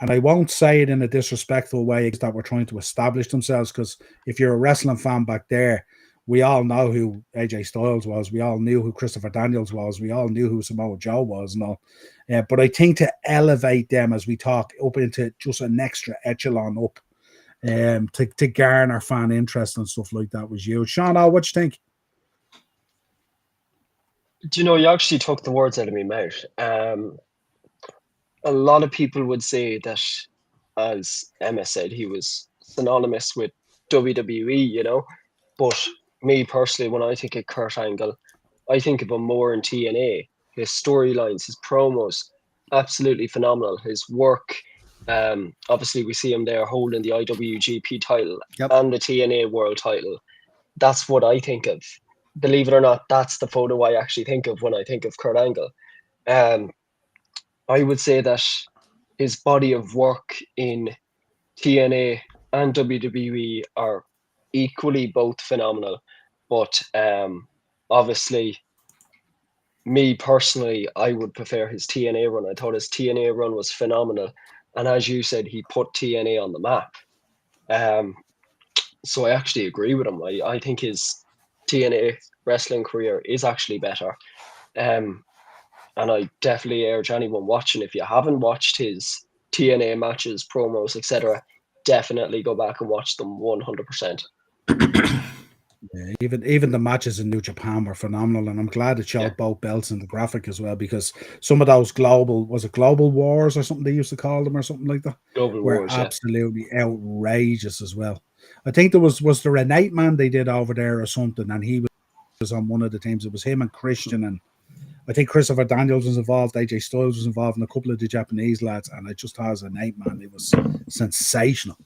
and I won't say it in a disrespectful way that we're trying to establish themselves, because if you're a wrestling fan back there, we all know who AJ Styles was. We all knew who Christopher Daniels was. We all knew who Samoa Joe was and all. But I think to elevate them as we talk up into just an extra echelon up, to garner fan interest and stuff like that was huge. Sean, what do you think? Do you know, you actually took the words out of my mouth. A lot of people would say that, as Emma said, he was synonymous with WWE, you know. But me personally, when I think of Kurt Angle, I think of him more in TNA. His storylines, his promos, absolutely phenomenal. His work, obviously we see him there holding the IWGP title and the TNA World title. That's what I think of. Believe it or not, that's the photo I actually think of when I think of Kurt Angle. I would say that his body of work in TNA and WWE are equally both phenomenal. But obviously, me personally, I would prefer his TNA run. I thought his TNA run was phenomenal. And as you said, he put TNA on the map. So I actually agree with him. I think his TNA wrestling career is actually better. And I definitely urge anyone watching, if you haven't watched his TNA matches, promos, etc., definitely go back and watch them 100%. Yeah, even the matches in New Japan were phenomenal, and I'm glad it showed both belts in the graphic as well, because some of those global wars or something they used to call them or something like that, Global were Wars, absolutely outrageous as well. I think there was there an 8-man they did over there or something, and he was on one of the teams. It was him and Christian, and I think Christopher Daniels was involved, AJ Styles was involved, and a couple of the Japanese lads, and it just has an 8-man. It was sensational.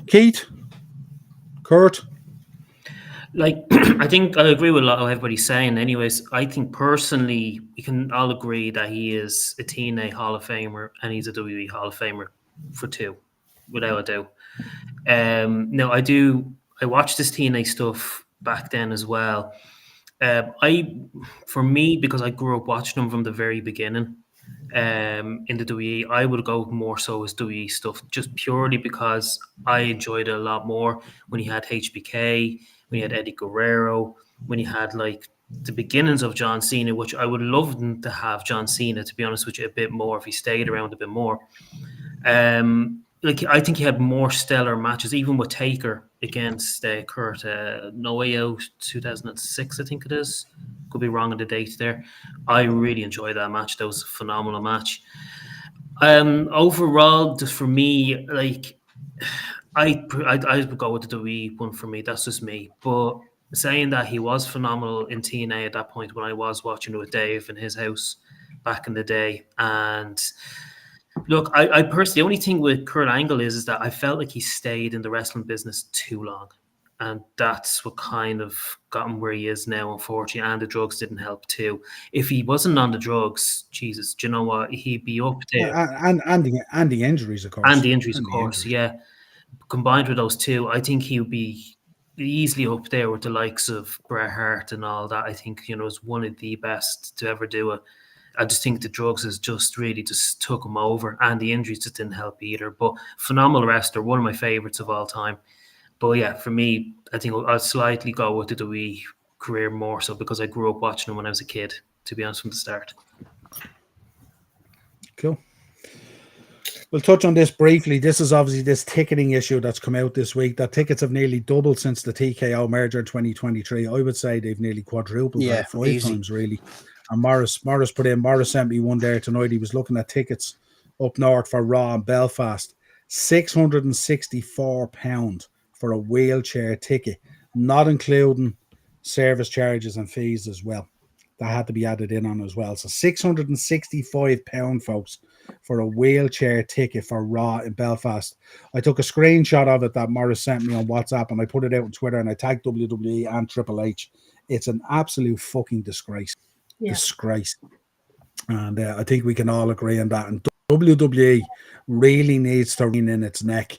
Keith, Kurt, like I think I agree with a lot of everybody's saying. Anyways, I think personally we can all agree that he is a TNA Hall of Famer and he's a WWE Hall of Famer for 2, without a doubt. Now I watched this TNA stuff back then as well. For me, because I grew up watching him from the very beginning, in the WWE, I would go more so as WWE stuff, just purely because I enjoyed it a lot more when he had HBK, when he had Eddie Guerrero, when he had like the beginnings of John Cena, which I would love to have John Cena, to be honest with you, a bit more if he stayed around a bit more. Like I think he had more stellar matches, even with Taker against Kurt. No Way Out 2006, I think it is. Could be wrong on the date there. I really enjoyed that match. That was a phenomenal match. Overall, just for me, like I would go with the WWE one for me. That's just me. But saying that he was phenomenal in TNA at that point when I was watching it with Dave in his house back in the day, and look, I personally, the only thing with Kurt Angle is that I felt like he stayed in the wrestling business too long. And that's what kind of got him where he is now, unfortunately. And the drugs didn't help too. If he wasn't on the drugs, Jesus, do you know what? He'd be up there. And the injuries, of course. And the injuries, of course, yeah. Combined with those two, I think he would be easily up there with the likes of Bret Hart and all that. I think, is one of the best to ever do it. I just think the drugs has just really just took him over, and the injuries just didn't help either. But phenomenal wrestler, one of my favorites of all time. But yeah, for me, I think I'll slightly go with the WWE career more so because I grew up watching him when I was a kid, to be honest, from the start. Cool. We'll touch on this briefly. This is obviously this ticketing issue that's come out this week. That tickets have nearly doubled since the TKO merger in 2023. I would say they've nearly quadrupled, like 5 times really. And Morris sent me one there tonight. He was looking at tickets up north for Raw in Belfast. £664 for a wheelchair ticket, not including service charges and fees as well. That had to be added in on as well. So £665, folks, for a wheelchair ticket for Raw in Belfast. I took a screenshot of it that Morris sent me on WhatsApp, and I put it out on Twitter, and I tagged WWE and Triple H. It's an absolute fucking disgrace. Yeah. Disgrace. And I think we can all agree on that. And WWE really needs to rein in its neck.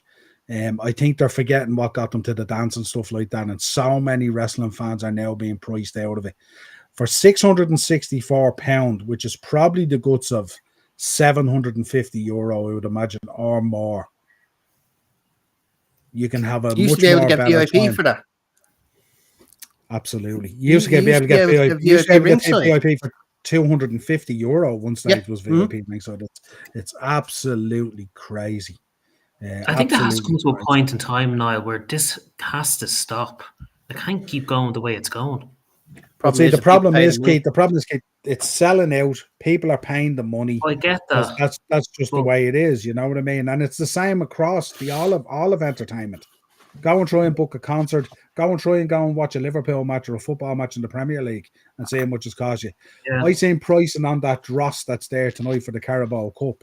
I think they're forgetting what got them to the dance and stuff like that. And so many wrestling fans are now being priced out of it. For £664, which is probably the guts of €750, I would imagine, or more, you can have a you much be able more to get better VIP time. For that. Absolutely. You used to be able to get VIP for €250 one stage was VIP ringside. It's absolutely crazy. I think that has to come to a point in time, Niall, where this has to stop. It can't keep going the way it's going. The problem is, Keith, it's selling out. People are paying the money. I get that. That's just the way it is. You know what I mean? And it's the same across all of entertainment. Go and try and book a concert. Go and watch a Liverpool match or a football match in the Premier League and see how much it's cost you. Yeah. I seen pricing on that dross that's there tonight for the Carabao Cup,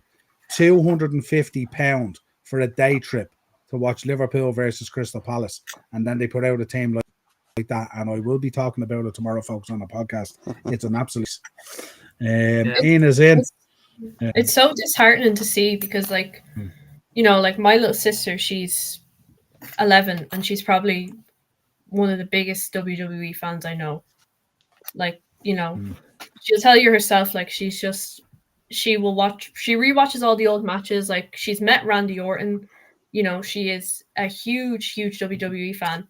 £250 for a day trip to watch Liverpool versus Crystal Palace, and then they put out a team like that, and I will be talking about it tomorrow, folks, on the podcast. It's an absolute. Ian is in. It's so disheartening to see because, like, like my little sister, she's 11, and she's probably one of the biggest WWE fans I know. Like, she'll tell you herself, like, she rewatches all the old matches. Like, she's met Randy Orton. She is a huge WWE fan,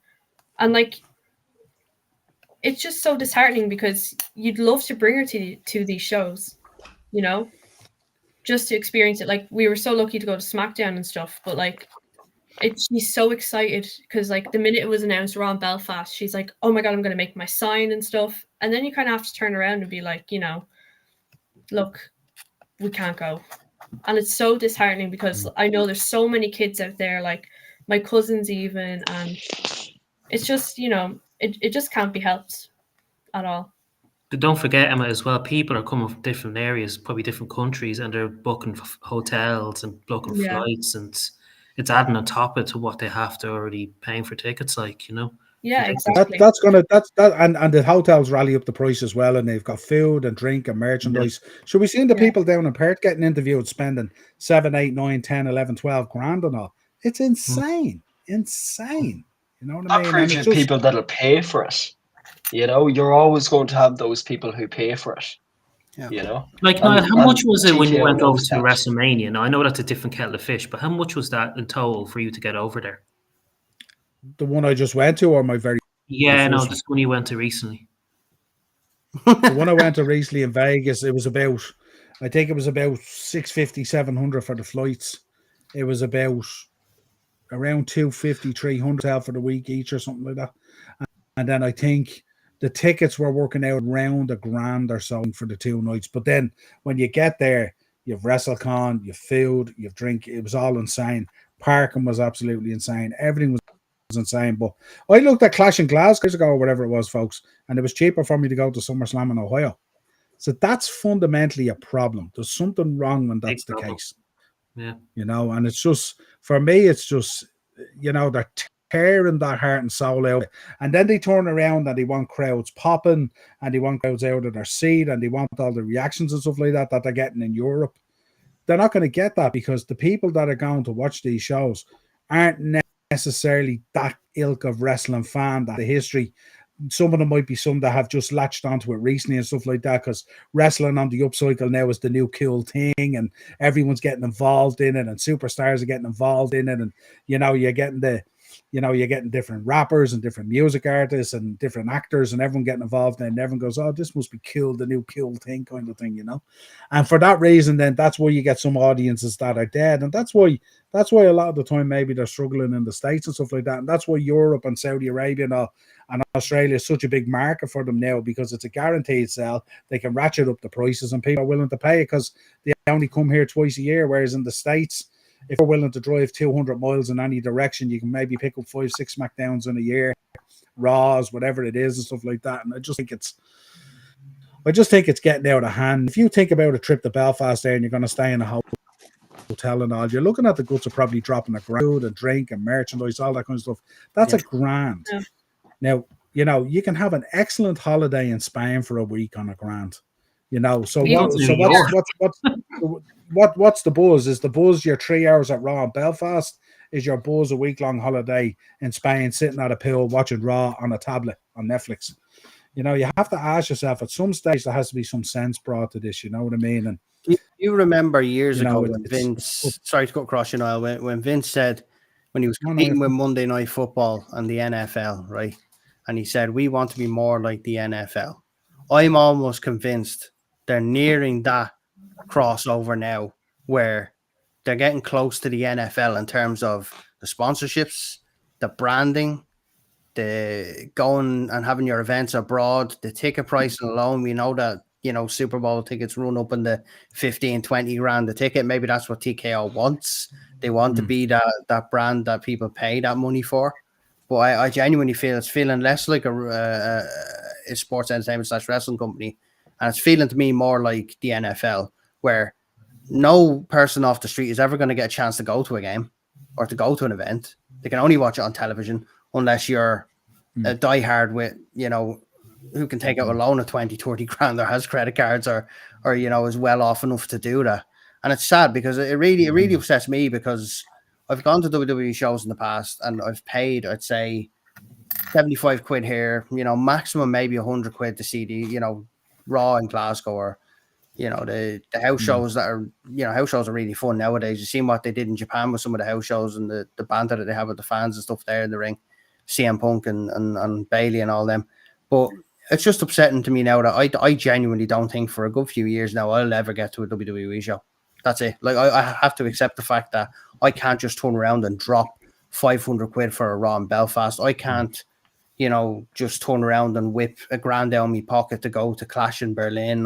and like, it's just so disheartening because you'd love to bring her to these shows, just to experience it. Like, we were so lucky to go to SmackDown and stuff, but like, she's so excited because like the minute it was announced Raw in Belfast, she's like, oh my God, I'm going to make my sign and stuff. And then you kind of have to turn around and be like, look, we can't go. And it's so disheartening because I know there's so many kids out there, like my cousins even, and it's just, it just can't be helped at all. Don't forget, Emma, as well, people are coming from different areas, probably different countries, and they're booking hotels and booking flights, and it's adding on top of to what they have to already paying for tickets, like, Yeah, exactly. And the hotels rally up the price as well, and they've got food and drink and merchandise. Yeah. Should we see the people down in Perth getting interviewed spending 7, 8, 9, 10, 11, 12 grand and all? It's insane. Insane. You know what I mean? Appreciate people that'll pay for it. You're always going to have those people who pay for it. Yeah. Like, how much was it when you went over to WrestleMania? Now, I know that's a different kettle of fish, but how much was that in total for you to get over there? The one I just went to, or my very this one you went to recently. The one I went to recently in Vegas, it was about $650, $700 for the flights. It was about around $250, $300 for the week each or something like that. And then I think the tickets were working out around $1,000 or so for the 2 nights. But then when you get there, you've WrestleCon, you've food, you've drink. It was all insane. Parking was absolutely insane. Everything was insane. But I looked at Clash in Glasgow years ago or whatever it was, folks, and it was cheaper for me to go to SummerSlam in Ohio. So that's fundamentally a problem. There's something wrong when that's the case. Yeah. And it's just, for me, it's just, they're tearing that heart and soul out. And then they turn around and they want crowds popping and they want crowds out of their seat and they want all the reactions and stuff like that they're getting in Europe. They're not going to get that because the people that are going to watch these shows aren't necessarily that ilk of wrestling fan, that the history. Some of them might be some that have just latched onto it recently and stuff like that because wrestling on the upcycle now is the new cool thing and everyone's getting involved in it and superstars are getting involved in it and you're getting different rappers and different music artists and different actors and everyone getting involved in it and everyone goes, oh, this must be cool, the new cool thing kind of thing, and for that reason then that's why you get some audiences that are dead, and that's why a lot of the time maybe they're struggling in the States and stuff like that, and that's why Europe and Saudi Arabia and Australia is such a big market for them now because it's a guaranteed sell. They can ratchet up the prices and people are willing to pay it because they only come here twice a year, whereas in the States, if you're willing to drive 200 miles in any direction, you can maybe pick up 5-6 SmackDowns in a year, Raws, whatever it is and stuff like that. And I just think it's getting out of hand. If you think about a trip to Belfast there and you're going to stay in a hotel and all, you're looking at the guts of probably dropping a food and drink and merchandise, all that kind of stuff. That's a grand. Yeah. Now, you can have an excellent holiday in Spain for a week on a grand. So what's the buzz? Is the buzz your 3 hours at Raw in Belfast? Is your buzz a week-long holiday in Spain, sitting at a pool watching Raw on a tablet on Netflix? You have to ask yourself at some stage there has to be some sense brought to this. You know what I mean? And you remember years ago when Vince? Sorry to cut across, when Vince said when he was competing with Monday Night Football and the NFL, right? And he said we want to be more like the NFL. I'm almost convinced they're nearing that crossover now where they're getting close to the NFL in terms of the sponsorships, the branding, the going and having your events abroad, the ticket pricing alone. We know that, Super Bowl tickets run up in the 15, 20 grand a ticket. Maybe that's what TKO wants. They want to be that brand that people pay that money for. But I genuinely feel it's feeling less like a sports entertainment / wrestling company. And it's feeling to me more like the NFL, where no person off the street is ever going to get a chance to go to a game or to go to an event. They can only watch it on television unless you're a diehard with, who can take out a loan of 20, 30 grand or has credit cards or is well off enough to do that. And it's sad because it really upsets me because I've gone to WWE shows in the past and I've paid, I'd say, 75 quid here, maximum maybe 100 quid to see the, Raw in Glasgow or, the house shows that are, house shows are really fun nowadays. You've seen what they did in Japan with some of the house shows and the banter that they have with the fans and stuff there in the ring, CM Punk and Bailey and all them. But it's just upsetting to me now that I genuinely don't think for a good few years now I'll ever get to a WWE show. That's it. Like I have to accept the fact that I can't just turn around and drop 500 quid for a Raw in Belfast. I can't, just turn around and whip a grand down my pocket to go to Clash in Berlin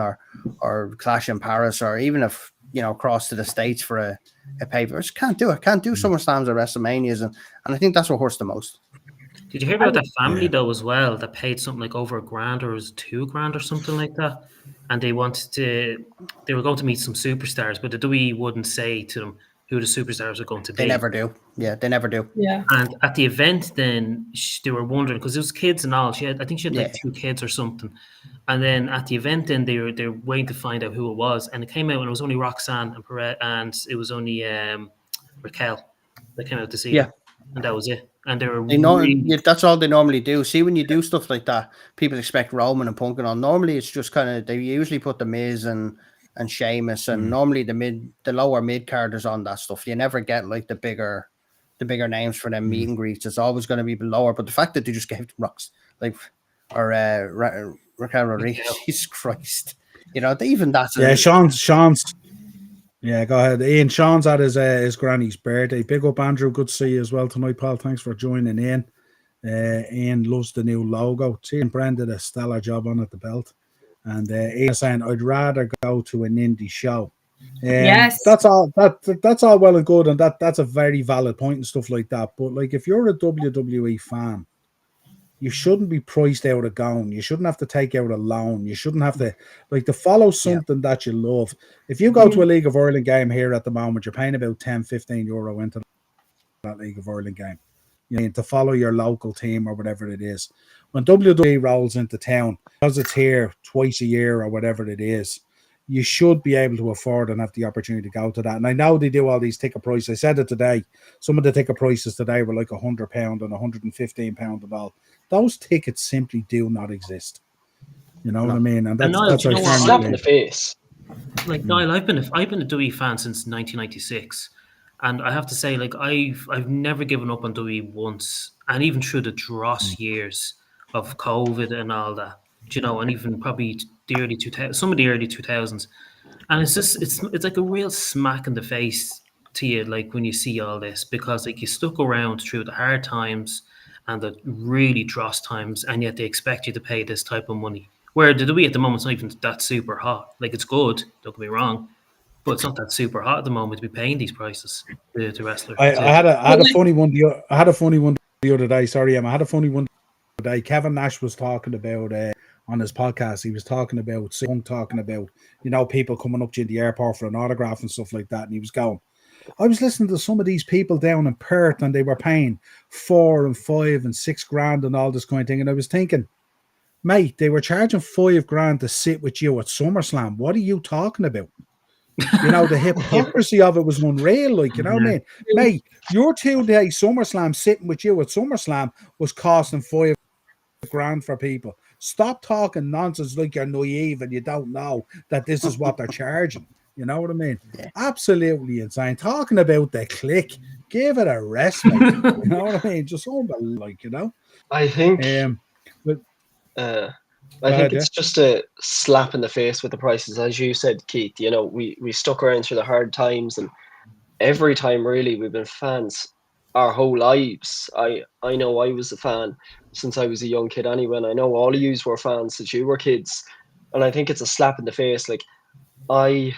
or Clash in Paris or even if, across to the States for a paper. I just can't do it. Can't do SummerSlams or WrestleManias. And I think that's what hurts the most. Did you hear about that family though as well that paid something like over $1,000 or it was $2,000 or something like that? And they were going to meet some superstars, but the WWE wouldn't say to them who the superstars are going to be. They never do. Yeah, they never do. Yeah. And at the event, then they were wondering because it was kids and all. I think she had like 2 kids or something. And then at the event, then they were waiting to find out who it was, and it came out and it was only Roxanne and Perez, and it was only Raquel that came out to see her, and that was it. And that's all they normally do. See, when you do stuff like that, people expect Roman and Punk and all. Normally, it's just kind of they usually put the Miz and Sheamus and normally the lower mid carders on that stuff. You never get like the bigger names for them meet and greets. It's always going to be lower. But the fact that they just gave Rocks Raquel Rodriguez, Jesus Christ, even that's Sean's. Yeah, go ahead. Ian, Sean's at his granny's birthday. Big up, Andrew. Good to see you as well tonight, pal. Thanks for joining in. Ian loves the new logo. Ian Brand did a stellar job on it, the belt. And Ian saying, I'd rather go to an indie show. Yes. That's all well and good, and that's a very valid point and stuff like that. But like if you're a WWE fan, you shouldn't be priced out of going. You shouldn't have to take out a loan. You shouldn't have to follow something that you love. If you go to a League of Ireland game here at the moment, you're paying about €10-15 into that League of Ireland game. you know, to follow your local team or whatever it is. When WWE rolls into town, because it's here twice a year or whatever it is, you should be able to afford and have the opportunity to go to that. And I know they do all these ticket prices. I said it today. Some of the ticket prices today were like £100 and £115 and all. Those tickets simply do not exist. You know what I mean? And that's Niall, that's do you what know I what? Slap in firmly the believe. face. Like Niall, I've been a WWE fan since 1996, and I have to say, like I've never given up on WWE once, and even through the dross years of COVID and all that, you know, and even probably the early 2000s, some of the early 2000s, and it's just it's like a real smack in the face to you, like when you see all this, because like you stuck around through the hard times and the really dross times, and yet they expect you to pay this type of money. Where the WWE at the moment is not even that super hot. Like it's good, don't get me wrong, but it's not that super hot at the moment to be paying these prices to wrestlers. I had a funny one. I had a funny one the other day. Sorry, Emma. I had a funny one the other day. Kevin Nash was talking about on his podcast. He was talking about you know, people coming up to you in the airport for an autograph and stuff like that. And he was going, I was listening to some of these people down in Perth, and they were paying $4 and $5 and $6 and all this kind of thing. And I was thinking, mate, they were charging $5 to sit with you at SummerSlam. What are you talking about? You know, the hypocrisy of it was unreal. Like, you know what I mean? Mate, your 2-day SummerSlam sitting with you at SummerSlam was costing $5 for people. Stop talking nonsense like you're naive and you don't know that this is what they're charging. You know what I mean? Yeah. Absolutely insane. Talking about the click, give it a rest, mate. You know what I mean? Just unbelievable, like, you know. I think But I Go ahead, think it's just a slap in the face with the prices, as you said, Keith. You know, we stuck around through the hard times, and every time really we've been fans our whole lives. I know I was a fan since I was a young kid anyway, and I know all of yous were fans since you were kids. And I think it's a slap in the face. Like, I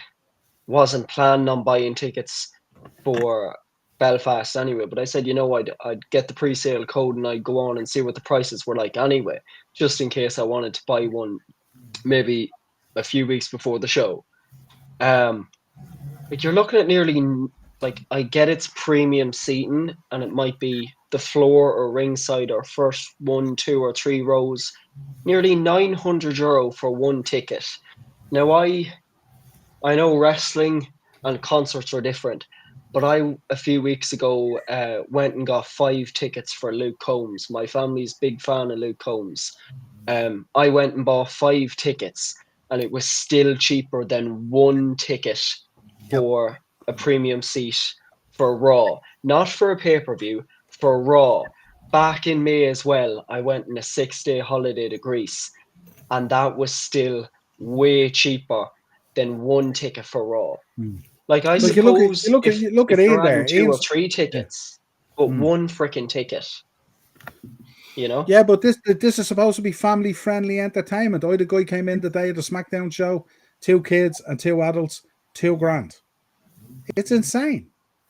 wasn't planning on buying tickets for Belfast anyway, but I said, you know, I'd get the pre-sale code and I'd go on and see what the prices were like anyway, just in case I wanted to buy one maybe a few weeks before the show. But you're looking at nearly, like, I get it's premium seating and it might be the floor or ringside or first 1, 2 or 3 rows, nearly €900 for one ticket. Now I know wrestling and concerts are different, but I, a few weeks ago, went and got 5 tickets for Luke Combs. My family's big fan of Luke Combs. I went and bought 5 tickets, and it was still cheaper than one ticket for a premium seat for Raw. Not for a pay-per-view, for Raw. Back in May as well, I went on a 6-day holiday to Greece, and that was still way cheaper than one ticket for Raw. Like, I Look, suppose you look at if Ian you're there. having 2 or Ian's- 3 tickets, but one freaking ticket, you know? Yeah, but this is supposed to be family friendly entertainment. The guy came in today at the SmackDown show, 2 kids and 2 adults, $2,000. It's insane.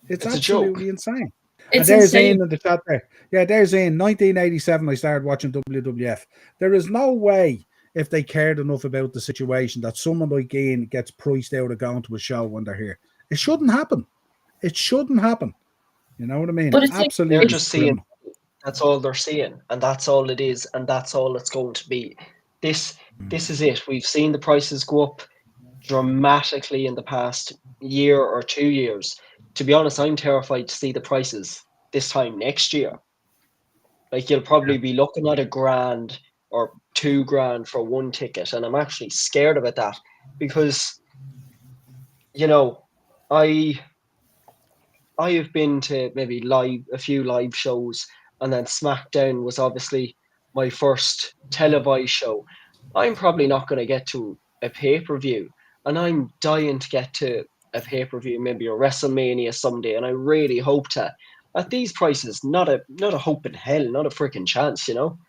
It's It's a joke. absolutely insane. It's and there's insane. Ian in the chat there. Yeah, there's Ian. 1987, I started watching WWF. There is no way, if they cared enough about the situation, that someone like Ian gets priced out of going to a show when they're here. It shouldn't happen. It shouldn't happen. You know what I mean? But it's like- Absolutely. They're just seeing, criminal. that's all they're seeing, and that's all it is, and that's all it's going to be. This is it. We've seen the prices go up dramatically in the past year or 2 years. To be honest, I'm terrified to see the prices this time next year. Like, you'll probably be looking at $1,000 or $2,000 for one ticket, and I'm actually scared about that because, you know, I have been to maybe a few live shows, and then SmackDown was obviously my first televised show. I'm probably not going to get to a pay-per-view, and I'm dying to get to a pay-per-view, maybe a WrestleMania someday, and I really hope to. At these prices, not a hope in hell, not a freaking chance, you know.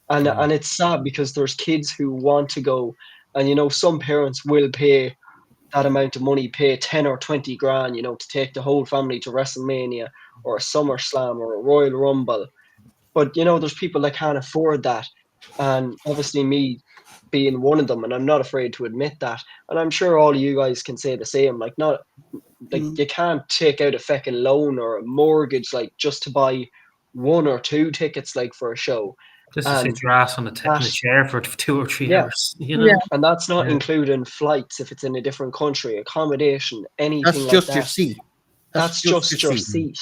And it's sad because there's kids who want to go, and you know, some parents will pay that amount of money, pay 10 or 20 grand, you know, to take the whole family to WrestleMania or a SummerSlam or a Royal Rumble. But you know, there's people that can't afford that, and obviously me being one of them, and I'm not afraid to admit that. And I'm sure all of you guys can say the same. Like, not like you can't take out a fucking loan or a mortgage like just to buy 1 or 2 tickets like for a show. Just to sit your ass on a chair for 2 or 3 Yeah. hours, you know. Yeah. And that's not Yeah. including flights if it's in a different country, accommodation, anything That's like just that. your seat. That's just your seat.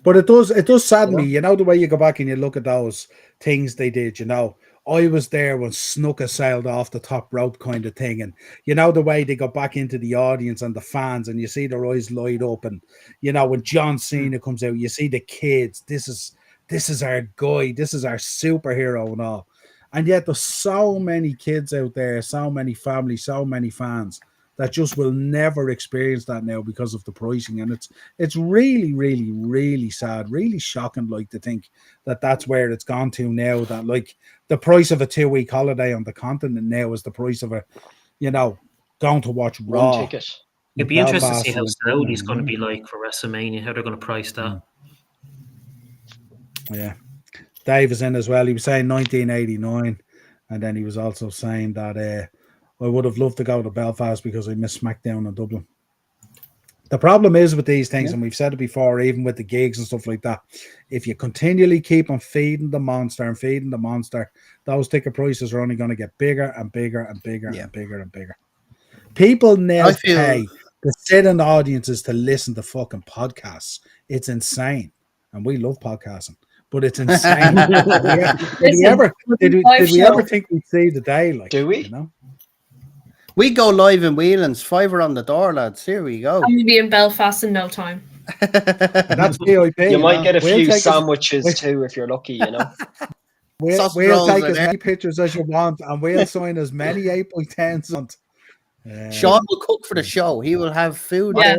But it does sadden You know? me, you know, the way you go back and you look at those things they did, you know. I was there when Snooker sailed off the top rope kind of thing. And you know, the way they got back into the audience and the fans, and you see their eyes light up. And you know, when John Cena comes out, you see the kids. This is our guy, this is our superhero and all. And yet there's so many kids out there, so many families, so many fans that just will never experience that now because of the pricing. And it's really, really, really sad, really shocking, like, to think that that's where it's gone to now, that like the price of a 2-week holiday on the continent now is the price of a, you know, going to watch Raw. One ticket. It'd be interesting to see how Saudi's going to be like for WrestleMania, how they're going to price that. Yeah. Dave is in as well. He was saying 1989, and then he was also saying that I would have loved to go to Belfast because I missed SmackDown in Dublin. The problem is with these things, and we've said it before, even with the gigs and stuff like that, if you continually keep on feeding the monster, those ticket prices are only going to get bigger and bigger and bigger and bigger and bigger. People now pay to sit in audiences to listen to fucking podcasts. It's insane. And we love podcasting, but it's insane. Did we ever think we'd see the day? Like, do we? You know? We go live in Whelan's, $5 on the door, lads. Here we go. I'm gonna be in Belfast in no time. That's VIP. You might get a few take sandwiches too if you're lucky, you know. We'll take as many pictures as you want, and we'll sign as many 8x10s. Sean will cook for the show. He will have food. Yeah.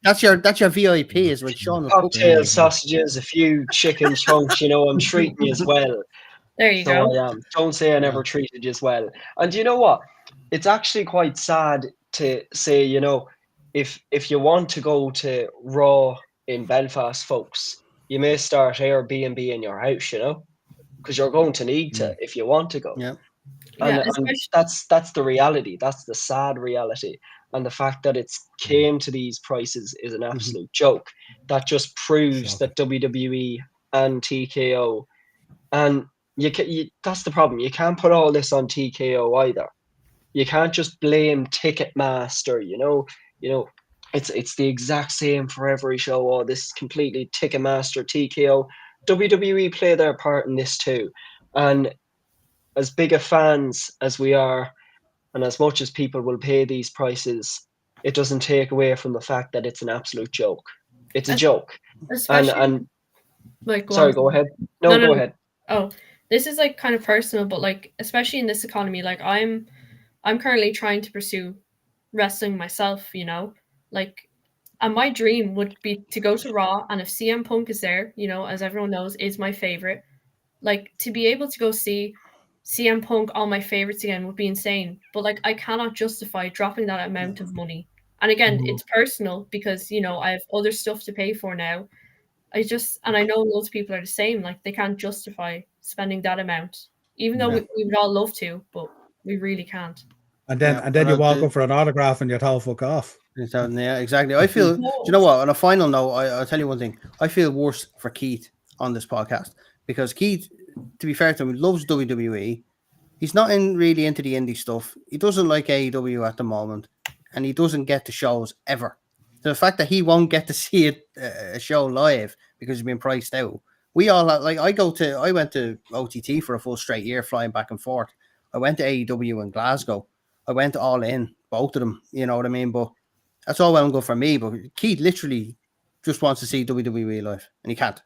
That's your VIP is when Sean will cocktails, sausages, a few chicken chunks. You know, I'm treating you as well. There you go. I am. Don't say I never treated you as well. And you know what? It's actually quite sad to say, you know, if you want to go to Raw in Belfast, folks, you may start Airbnb in your house, you know, because you're going to need to if you want to go. Yeah. And that's the reality. That's the sad reality. And the fact that it's came to these prices is an absolute joke. That just proves that WWE and TKO, and that's the problem. You can't put all this on TKO either. You can't just blame Ticketmaster. You know, it's the exact same for every show. Oh, this is completely Ticketmaster, TKO. WWE play their part in this too, and as big a fans as we are, and as much as people will pay these prices, it doesn't take away from the fact that it's an absolute joke. It's a joke. And like, go ahead. No, go ahead. Oh, this is like kind of personal, but like, especially in this economy, like I'm currently trying to pursue wrestling myself, you know, like, and my dream would be to go to Raw, and if CM Punk is there, you know, as everyone knows, is my favorite, like, to be able to go see CM Punk, all my favorites again, would be insane. But like, I cannot justify dropping that amount of money. And again, it's personal because, you know, I have other stuff to pay for now. And I know loads of people are the same. Like, they can't justify spending that amount, even though we would all love to, but we really can't. And then you walk up for an autograph and you're told fuck off. Yeah, exactly. I feel, do you know what? On a final note, I'll tell you one thing. I feel worse for Keith on this podcast because Keith, to be fair to him, loves WWE. He's not really into the indie stuff. He doesn't like AEW at the moment, and he doesn't get to shows ever. So the fact that he won't get to see a show live because he's been priced out. We all like. I went to OTT for a full straight year, flying back and forth. I went to AEW in Glasgow. I went all in, both of them. You know what I mean? But that's all well and good for me. But Keith literally just wants to see WWE live, and he can't.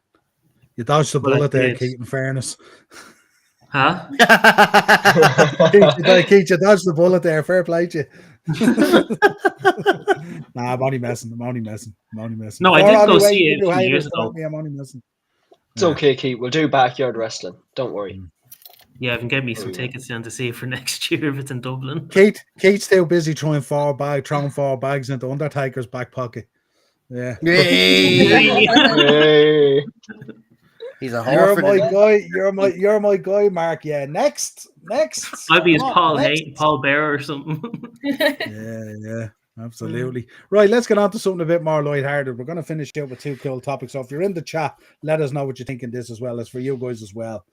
You dodged the bullet there, Keith, in fairness. Huh? Keith, you dodged the bullet there. Fair play to you. Nah, I'm only messing. No, I did go see it a few years ago. I'm only messing. It's okay, Keith. We'll do backyard wrestling. Don't worry. Yeah, I can get me some tickets down to see it for next year if it's in Dublin. Keith's still busy throwing 4 bags into Undertaker's back pocket. Yeah. Hey. He's a You're my guy, Mark. Yeah. Next. I'd be as Paul Bearer or something. Yeah. Absolutely. Right, let's get on to something a bit more lighthearted. We're going to finish out with 2 cool topics. So if you're in the chat, let us know what you think in this as well as for you guys as well.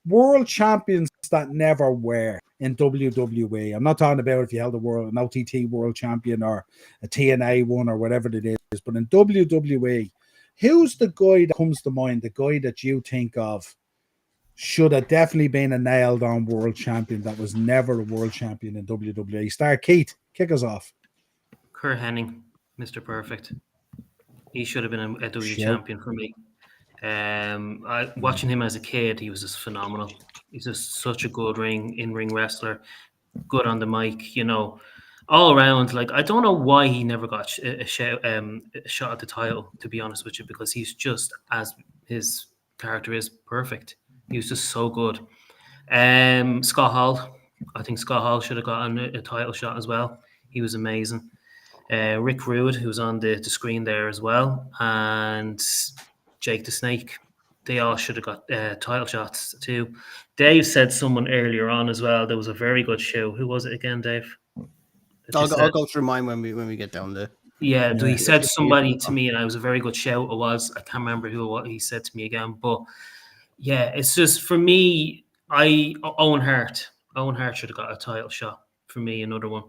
World champions that never were in WWE. I'm not talking about if you held an OTT world champion or a TNA one or whatever it is, but in WWE, who's the guy that comes to mind, the guy that you think of should have definitely been a nailed-on world champion that was never a world champion in WWE? Star Keith, kick us off. Kurt Hennig, Mr. Perfect. He should have been a W Sure. champion for me. Watching him as a kid, he was just phenomenal. He's just such a good in-ring wrestler, good on the mic, all around. Like, I don't know why he never got a shot at the title, to be honest with you, because he's just, as his character is, perfect. He was just so good. Scott Hall. I think Scott Hall should have gotten a title shot as well. He was amazing. Rick Rude, who's on the screen there as well, and Jake the Snake. They all should have got title shots too. Dave said someone earlier on as well. There was a very good show. Who was it again, Dave? I'll go through mine when we get down there. Yeah, he said somebody to me, and I was a very good show. I can't remember who he said to me again, but yeah, it's just for me. Owen Hart should have got a title shot for me. Another one.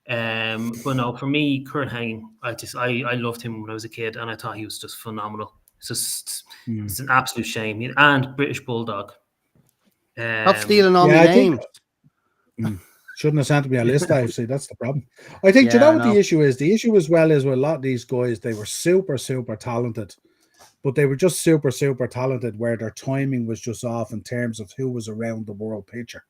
But no, for me, Kurt Hennig, I loved him when I was a kid, and I thought he was just phenomenal. It's an absolute shame. And British Bulldog. Stop stealing all my names. Shouldn't have sent me a list, I see. That's the problem. I think, you know what the issue is? The issue as well is with a lot of these guys, they were super, super talented, but they were just super, super talented where their timing was just off in terms of who was around the world picture.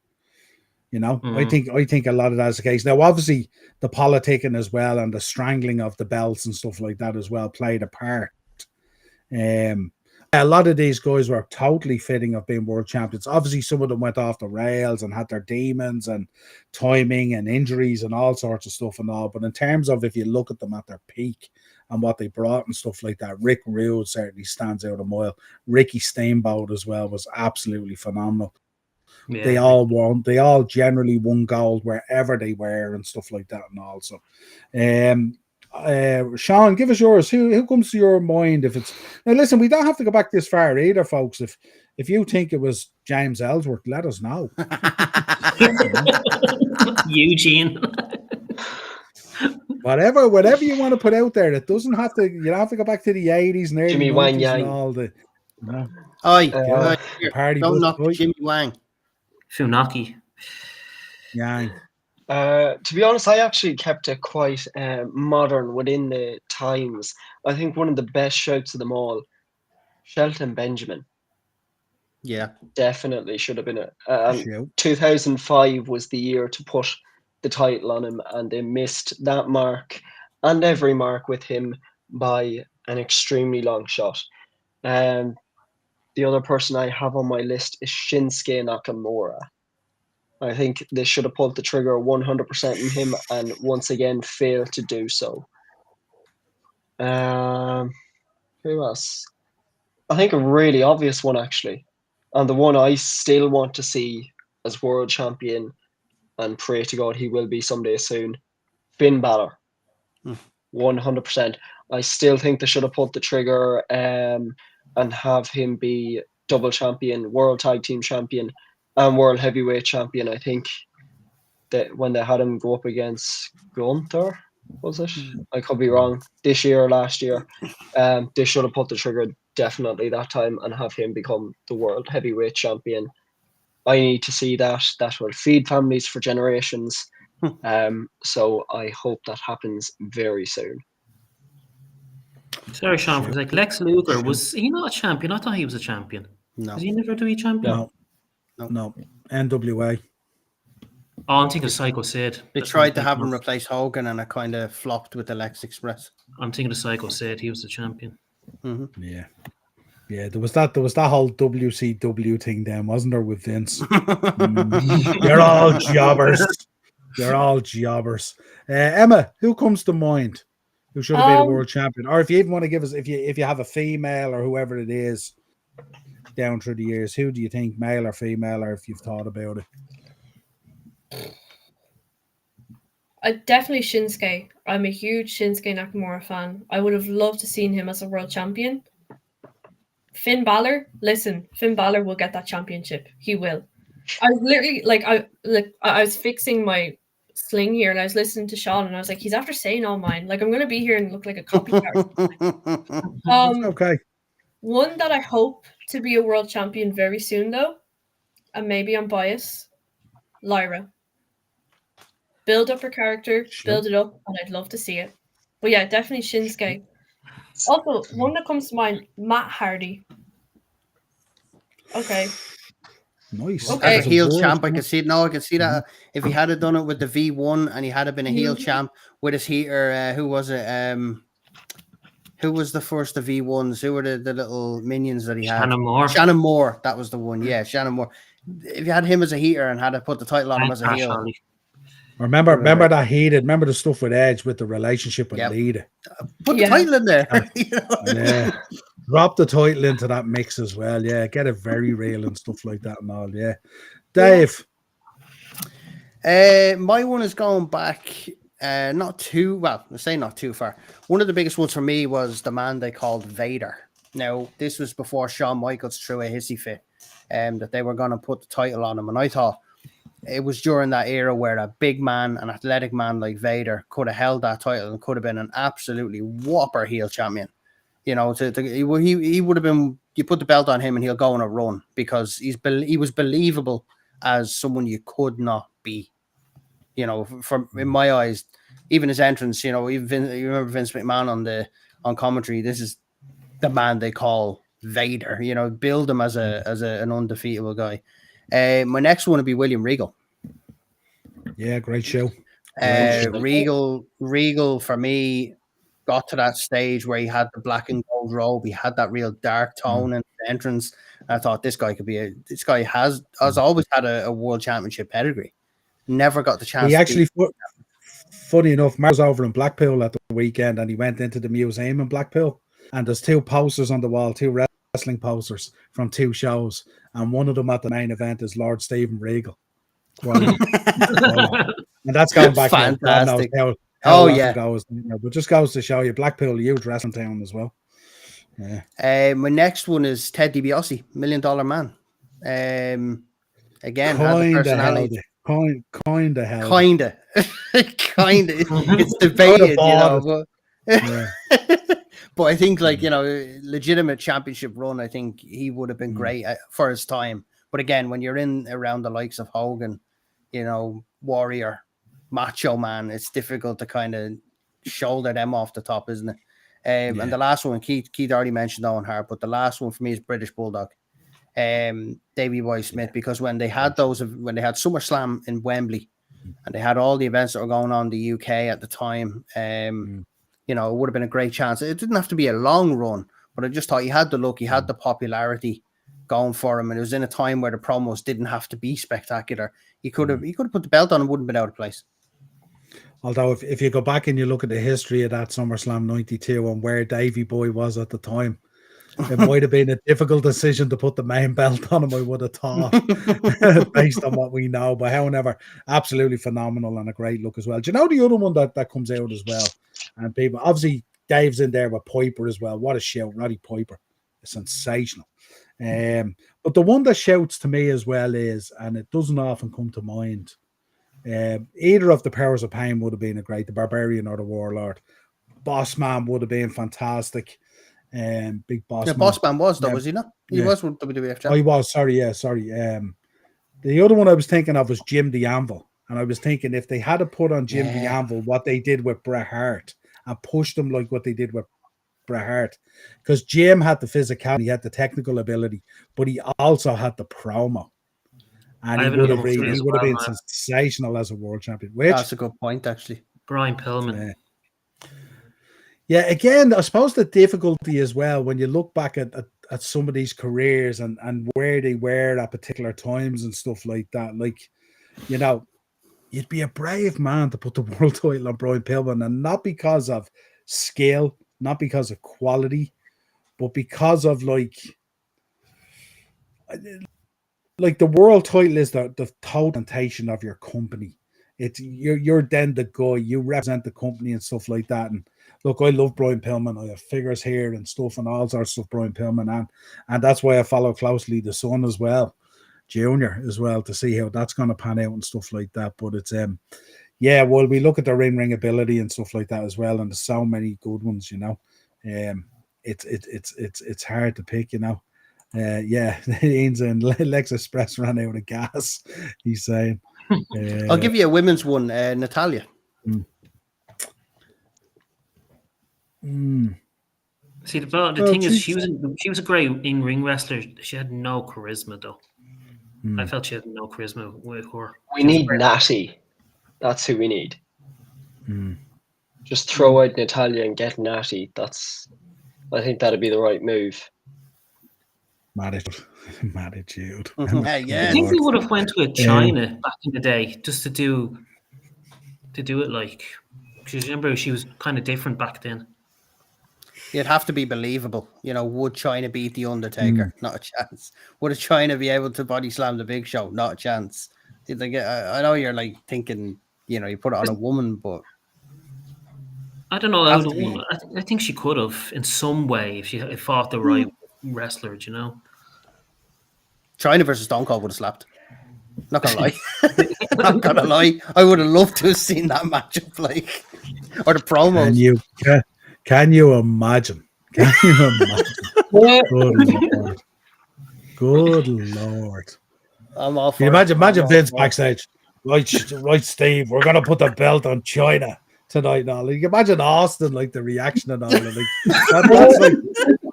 I think a lot of that's the case. Now, obviously, the politicking as well and the strangling of the belts and stuff like that as well played a part. A lot of these guys were totally fitting of being world champions. Obviously, some of them went off the rails and had their demons and timing and injuries and all sorts of stuff and all. But in terms of if you look at them at their peak and what they brought and stuff like that, Rick Rude certainly stands out a mile. Ricky Steamboat as well was absolutely phenomenal. Yeah. They all generally won gold wherever they were and stuff like that and all. So Sean, give us yours. Who comes to your mind? If it's now, listen, we don't have to go back this far either, folks. If you think it was James Ellsworth, let us know. Eugene. Whatever you want to put out there, it doesn't have to. You don't have to go back to the 80s and early Jimmy 90s Wang and all the. Party. Don't knock Jimmy Wang. Funaki. Yang. To be honest, I actually kept it quite modern within the times. I think one of the best shouts of them all, Shelton Benjamin. Yeah. Definitely should have been it. 2005 was the year to put the title on him, and they missed that mark and every mark with him by an extremely long shot. The other person I have on my list is Shinsuke Nakamura. I think they should have pulled the trigger 100% in him and once again failed to do so. Who else? I think a really obvious one, actually, and the one I still want to see as world champion and pray to God he will be someday soon, Finn Balor. 100%. I still think they should have pulled the trigger and have him be double champion, world tag team champion, and world heavyweight champion. I think that when they had him go up against Gunther, was it? I could be wrong. This year or last year, they should have put the trigger definitely that time and have him become the world heavyweight champion. I need to see that. That will feed families for generations. So I hope that happens very soon. Sorry, Sean, for like Lex Luger, was he not a champion? I thought he was a champion. No. Was he never WWE champion? No. NWA. Oh, I'm thinking of Psycho Sid. They tried to have him replace Hogan and it kind of flopped with the Lex Express. I'm thinking of Psycho Sid. He was the champion. Mm-hmm. Yeah, there was that whole WCW thing then, wasn't there, with Vince? You're all jobbers. You're all jobbers. Emma, who comes to mind? Who should have been a world champion? Or if you even want to give us, if you have a female or whoever it is down through the years, who do you think, male or female, or if you've thought about it? Definitely Shinsuke. I'm a huge Shinsuke Nakamura fan. I would have loved to seen him as a world champion. Finn Balor, listen, Finn Balor will get that championship. He will. I was literally I was fixing my sling here, and I was listening to Sean, and I was like, he's after saying all mine. Like, I'm gonna be here and look like a copycat. Okay. One that I hope to be a world champion very soon, though, and maybe I'm biased, Lyra. Build up her character, build it up, and I'd love to see it. But yeah, definitely Shinsuke. Also, one that comes to mind, Matt Hardy. Okay. Nice. Okay. As a heel champ, I can see it. No, I can see that if he had done it with the V1 and he had been a heel champ with his heater, who was it? Who was the first of V1s? Who were the little minions that he had? Shannon Moore. Shannon Moore. That was the one. Yeah, Shannon Moore. If you had him as a heater and had to put the title on him as a heel. Remember that heated. Remember the stuff with Edge with the relationship with Lita. Put the title in there. Yeah. Drop the title into that mix as well. Yeah, get it very real and stuff like that and all. Yeah, Dave. My one is going back. Not too well. I say not too far. One of the biggest ones for me was the man they called Vader. Now this was before Shawn Michaels threw a hissy fit, that they were going to put the title on him, and I thought it was during that era where a big man, an athletic man like Vader, could have held that title and could have been an absolutely whopper heel champion. You know, he would have been. You put the belt on him and he'll go on a run because he was believable as someone you could not be. You know, in my eyes, even his entrance. You know, you remember Vince McMahon on commentary. This is the man they call Vader. You know, build him as an undefeatable guy. My next one would be William Regal. Yeah, great show. Regal for me got to that stage where he had the black and gold robe. He had that real dark tone in the entrance. I thought this guy has always had a world championship pedigree. Never got the chance. He actually, funny enough, Mark was over in Blackpool at the weekend, and he went into the museum in Blackpool, and there's two posters on the wall, two wrestling posters from two shows, and one of them at the main event is Lord Steven Regal. And that's going back fantastic. How yeah, goes, but just goes to show you, Blackpool, a huge wrestling town as well. Yeah. My next one is Ted DiBiase, $1 Million Man. Again, had the personality. Kinda. It's debated, but I think, legitimate championship run, I think he would have been great for his time. But again, when you're in around the likes of Hogan, Warrior, Macho Man, it's difficult to kind of shoulder them off the top, isn't it? And the last one, Keith already mentioned Owen Hart, but the last one for me is British Bulldog. Davey Boy Smith, because when they had SummerSlam in Wembley and they had all the events that were going on in the UK at the time, it would have been a great chance. It didn't have to be a long run, but I just thought he had the look, he had the popularity going for him, and it was in a time where the promos didn't have to be spectacular. He could have put the belt on and wouldn't have been out of place. Although if you go back and you look at the history of that SummerSlam 92 and where Davey Boy was at the time, it might have been a difficult decision to put the main belt on him, I would have thought, based on what we know. But however, absolutely phenomenal and a great look as well. Do you know the other one that comes out as well? And people, obviously, Dave's in there with Piper as well. What a shout, Roddy Piper. It's sensational. But the one that shouts to me as well is, and it doesn't often come to mind, either of the Powers of Pain would have been the Barbarian or the Warlord. Boss Man would have been fantastic. Big Boss Man. Boss Man was, though, was he not? He was with WWF champ. Oh, he was. Sorry. The other one I was thinking of was Jim the Anvil. And I was thinking if they had to put on Jim the Anvil what they did with Bret Hart and push them like what they did with Bret Hart, because Jim had the physicality, he had the technical ability, but he also had the promo. And he would have been sensational as a world champion. That's a good point, actually. Brian Pillman. Yeah, again, I suppose the difficulty as well, when you look back at some of these careers and where they were at particular times and stuff like that, you'd be a brave man to put the world title on Brian Pillman, and not because of skill, not because of quality, but because of the world title is the total presentation of your company. you're then the guy, you represent the company and stuff like that. And look, I love Brian Pillman. I have figures here and stuff and all sorts of Brian Pillman, and that's why I follow closely the son as well, Junior as well, to see how that's going to pan out and stuff like that. But it's yeah, well, we look at the ring ability and stuff like that as well, and there's so many good ones, you know. It's hard to pick, you know. Yeah, Ian's and Lex Express ran out of gas. He's saying. I'll give you a women's one, Natalia. See, the thing is, she was a great in-ring wrestler. She had no charisma, though. I felt she had no charisma with her. We need Natty. That's who we need. Just throw out Natalia and get Natty. I think that'd be the right move. Attitude. Yeah. I think we would have went with China back in the day just to do it like, because remember she was kind of different back then. It'd have to be believable. You know, would China beat The Undertaker? Not a chance. Would China be able to body slam the Big Show? Not a chance. Like, I know you're like thinking, you know, you put it on a woman, but I don't know. I think she could have in some way if she had fought the right wrestler, you know. China versus Stone Cold would have slapped. Not gonna lie. Not gonna lie. I would have loved to have seen that matchup, like, or the promos. Can you imagine? Can you imagine? Good Lord. I'm all for Can you imagine Vince it. backstage? Right, Steve, we're gonna put the belt on China tonight. Now, like, imagine Austin, like the reaction and all. Like, that's like,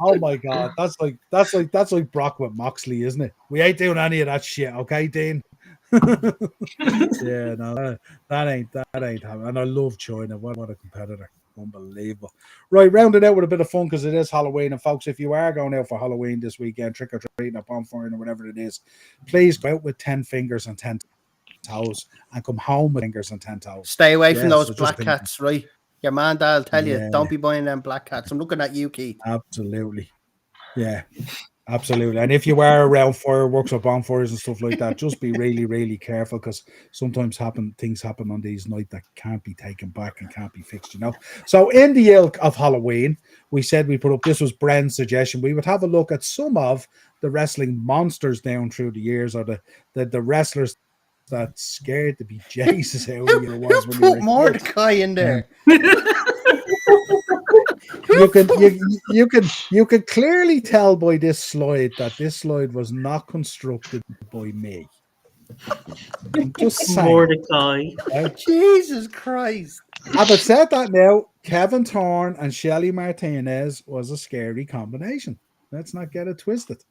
oh my God, that's like Brock with Moxley, isn't it? We ain't doing any of that shit, okay, Dean? Yeah, no, that ain't happening. And I love China. What a competitor. Unbelievable. Right, round it out with a bit of fun because it is Halloween. And folks, if you are going out for Halloween this weekend, trick or treating or bonfiring or whatever it is, please go out with 10 fingers and 10 toes and come home with fingers and 10 toes. Stay away from those black cats, right? Your man Dad will tell you, don't be buying them black cats. I'm looking at you, Keith. Absolutely. Yeah. Absolutely. And if you are around fireworks or bonfires and stuff like that, just be really, really careful because sometimes things happen on these nights that can't be taken back and can't be fixed, you know. So in the ilk of Halloween, we said we put up, this was Bren's suggestion, we would have a look at some of the wrestling monsters down through the years, or the wrestlers that scared the bejesus out of you. Who put Mordecai in there? You can clearly tell by this slide that this slide was not constructed by me. I'm just saying. Mordecai. Jesus Christ. Having said that now, Kevin Thorne and Shelly Martinez was a scary combination. Let's not get it twisted.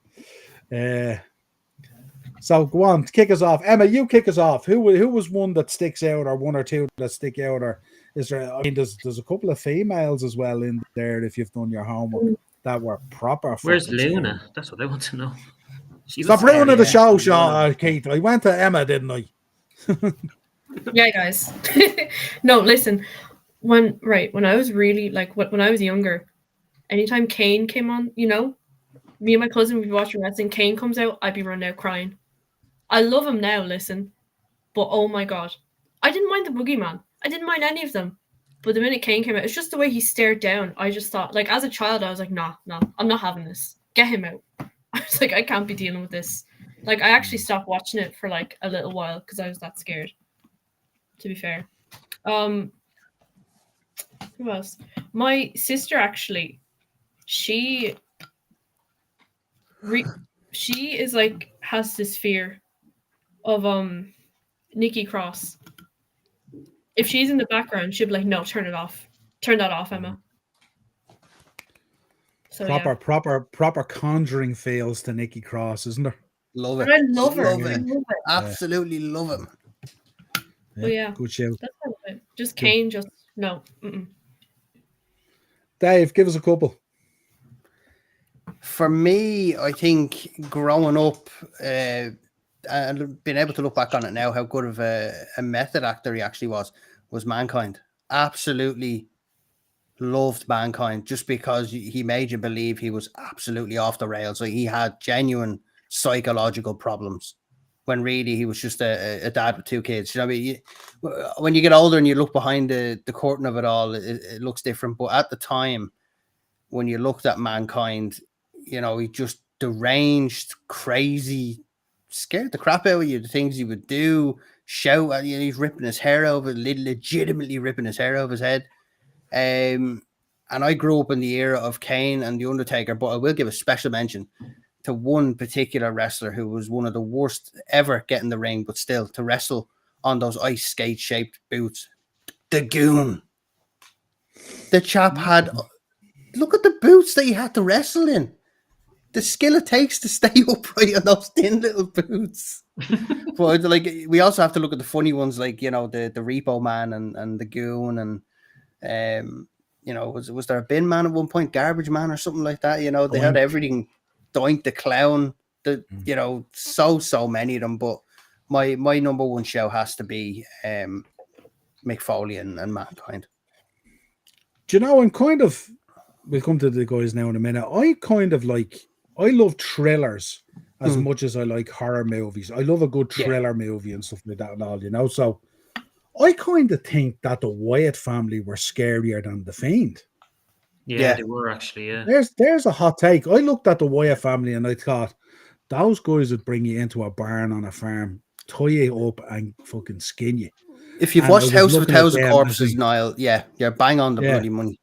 So go on, kick us off. Emma, you kick us off. Who was one that sticks out, or one or two that stick out, or is there? I mean, there's a couple of females as well in there if you've done your homework that were proper. Where's Luna? That's what I want to know. Stop ruining the show, Sean, Keith. I went to Emma, didn't I? Yeah, guys. No, listen. When I was really when I was younger, anytime Kane came on, you know, me and my cousin would be watching wrestling. Kane comes out, I'd be running out crying. I love him now, listen, but oh my God, I didn't mind the Boogeyman. I didn't mind any of them. But the minute Kane came out, it's just the way he stared down. I just thought, like, as a child, I was like, nah, I'm not having this. Get him out. I was like, I can't be dealing with this. Like, I actually stopped watching it for like a little while because I was that scared. To be fair, who else? My sister actually, she is like has this fear of Nikki Cross. If she's in the background, she'll be like, no, turn it off. Turn that off, Emma. So, proper conjuring fails to Nikki Cross, isn't there? Love it. And I love her. Love it. Absolutely love him. Yeah, good show. That's kind of it. Just Kane, just no. Dave, give us a couple. For me, I think growing up and being able to look back on it now, how good of a method actor he actually was Mankind. Absolutely loved Mankind just because he made you believe he was absolutely off the rails. Like, he had genuine psychological problems. when really he was just a dad with 2 kids. You know what I mean? When you get older and you look behind the curtain of it all, it looks different. But at the time, when you looked at Mankind, you know, he just deranged, crazy, scared the crap out of you. The things he would do, shout at you, he's ripping his hair over, legitimately ripping his hair over his head. And I grew up in the era of Kane and The Undertaker, but I will give a special mention to one particular wrestler who was one of the worst ever get in the ring, but still to wrestle on those ice skate shaped boots. The Goon. The chap had, look at the boots that he had to wrestle in. The skill it takes to stay upright on those thin little boots. But like, we also have to look at the funny ones, like, you know, the Repo Man and the Goon, and you know, was there a Bin Man at one point, Garbage Man or something like that? You know, they had everything. Doink the Clown, you know, so many of them. But my number one show has to be Mick Foley and Mankind. Do you know, we'll come to the guys now in a minute. I love thrillers as much as I like horror movies. I love a good thriller movie and stuff like that and all, you know. So I kind of think that the Wyatt family were scarier than the Fiend. Yeah, they were actually, yeah. There's a hot take. I looked at the Wyatt family and I thought those guys would bring you into a barn on a farm, tie you up and fucking skin you. If you've watched House of a Thousand Corpses, Niall, you're bang on the bloody money.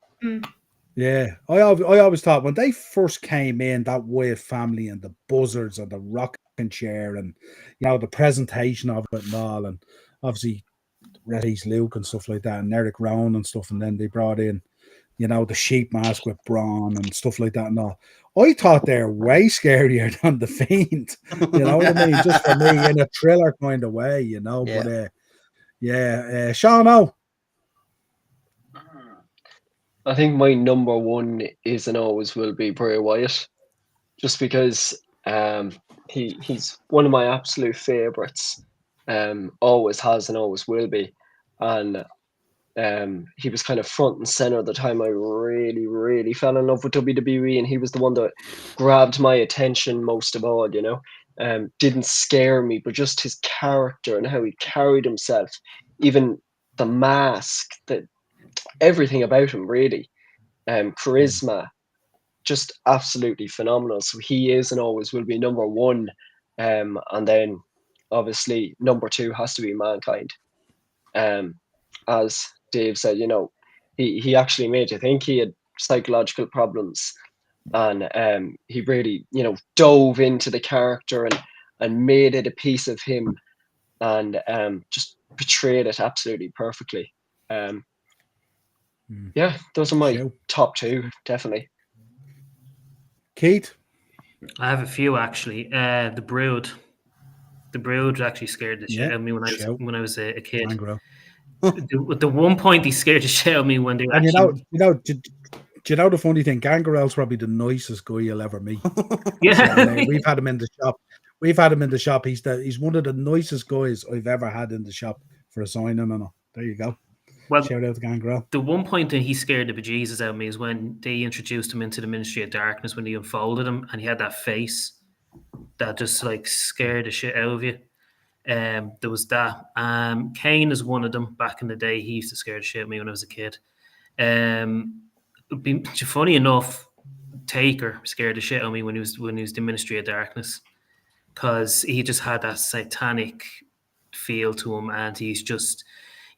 Yeah, I always thought when they first came in, that Wyatt family and the buzzards and the rocking chair and, you know, the presentation of it and all, and obviously Reddy's Luke and stuff like that, and Eric Rowan and stuff, and then they brought in, you know, the sheep mask with Braun and stuff like that and all. I thought they're way scarier than the Fiend. You know what I mean? Just for me, in a thriller kind of way, you know. Yeah. But Sean O. I think my number one is and always will be Bray Wyatt, just because he's one of my absolute favorites. Always has and always will be, and he was kind of front and center at the time I really fell in love with WWE, and he was the one that grabbed my attention most of all, you know. Didn't scare me, but just his character and how he carried himself, even the mask, that everything about him really, charisma, just absolutely phenomenal. So he is and always will be number one, and then obviously number two has to be Mankind. As Dave said, you know, he actually made you think he had psychological problems, and he really, you know, dove into the character and made it a piece of him, and just portrayed it absolutely perfectly. Yeah, those are my top two, definitely. Keith? I have a few actually. The Brood. The Brood actually scared the shit out of me when I was a kid. The one point he scared the shit out of me when they were and actually... do you know the funny thing? Gangrel's probably the nicest guy you'll ever meet. Yeah. We've had him in the shop. He's one of the nicest guys I've ever had in the shop for a signing and all. There you go. Well, shout out to Gangrel. The one point that he scared the bejesus out of me is when they introduced him into the Ministry of Darkness, when they unfolded him and he had that face that just like scared the shit out of you. There was that. Kane is one of them. Back in the day, he used to scare the shit out of me when I was a kid. Funny enough, Taker scared the shit out of me when he was the Ministry of Darkness, because he just had that satanic feel to him, and he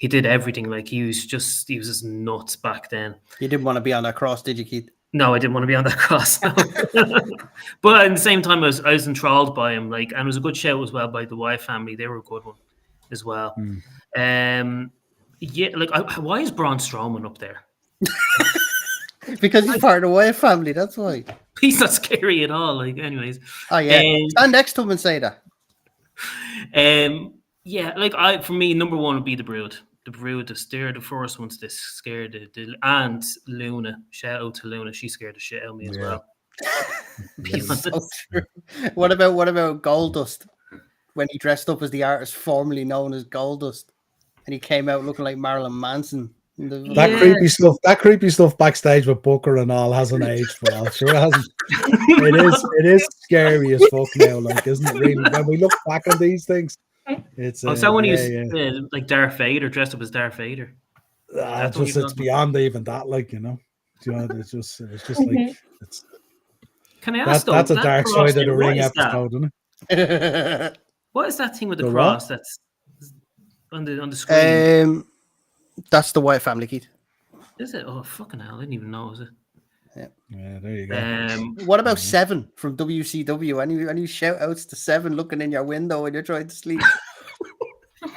did everything. Like he was just nuts back then. You didn't want to be on that cross, did you, Keith? No, I didn't want to be on that cross. No. But at the same time, I was enthralled by him. Like, and it was a good show as well by the Wyatt family. They were a good one as well. Yeah, like why is Braun Strowman up there? Because he's part of the Wyatt family. That's why. He's not scary at all. Like, anyways. Oh yeah. Stand next to him and say that. Yeah, like for me, number one would be the Brood. The Brood, the first ones that scared and Luna. Shout out to Luna. She scared the shit out of me as well. So true. What about Goldust? When he dressed up as the artist formerly known as Goldust, and he came out looking like Marilyn Manson. That Yeah. creepy stuff backstage with Booker and all hasn't aged well. Sure it hasn't. It is scary as fuck now, like, isn't it? Really, when we look back on these things, it's Oh, is that when he was yeah. like Darth Vader, dressed up as Darth Vader? That's what Just you're it's talking beyond even that, like, you know. Do you know, it's just like it's Can I ask though? that's a that dark cross side of the there, ring what is that? episode, isn't it? What is that thing with the The what? cross that's on the screen? That's the Wyatt family, Keith. Is it? Oh fucking hell! I didn't even know. Is it? Yeah, there you go. What about Seven from WCW? Any shout outs to Seven looking in your window when you're trying to sleep?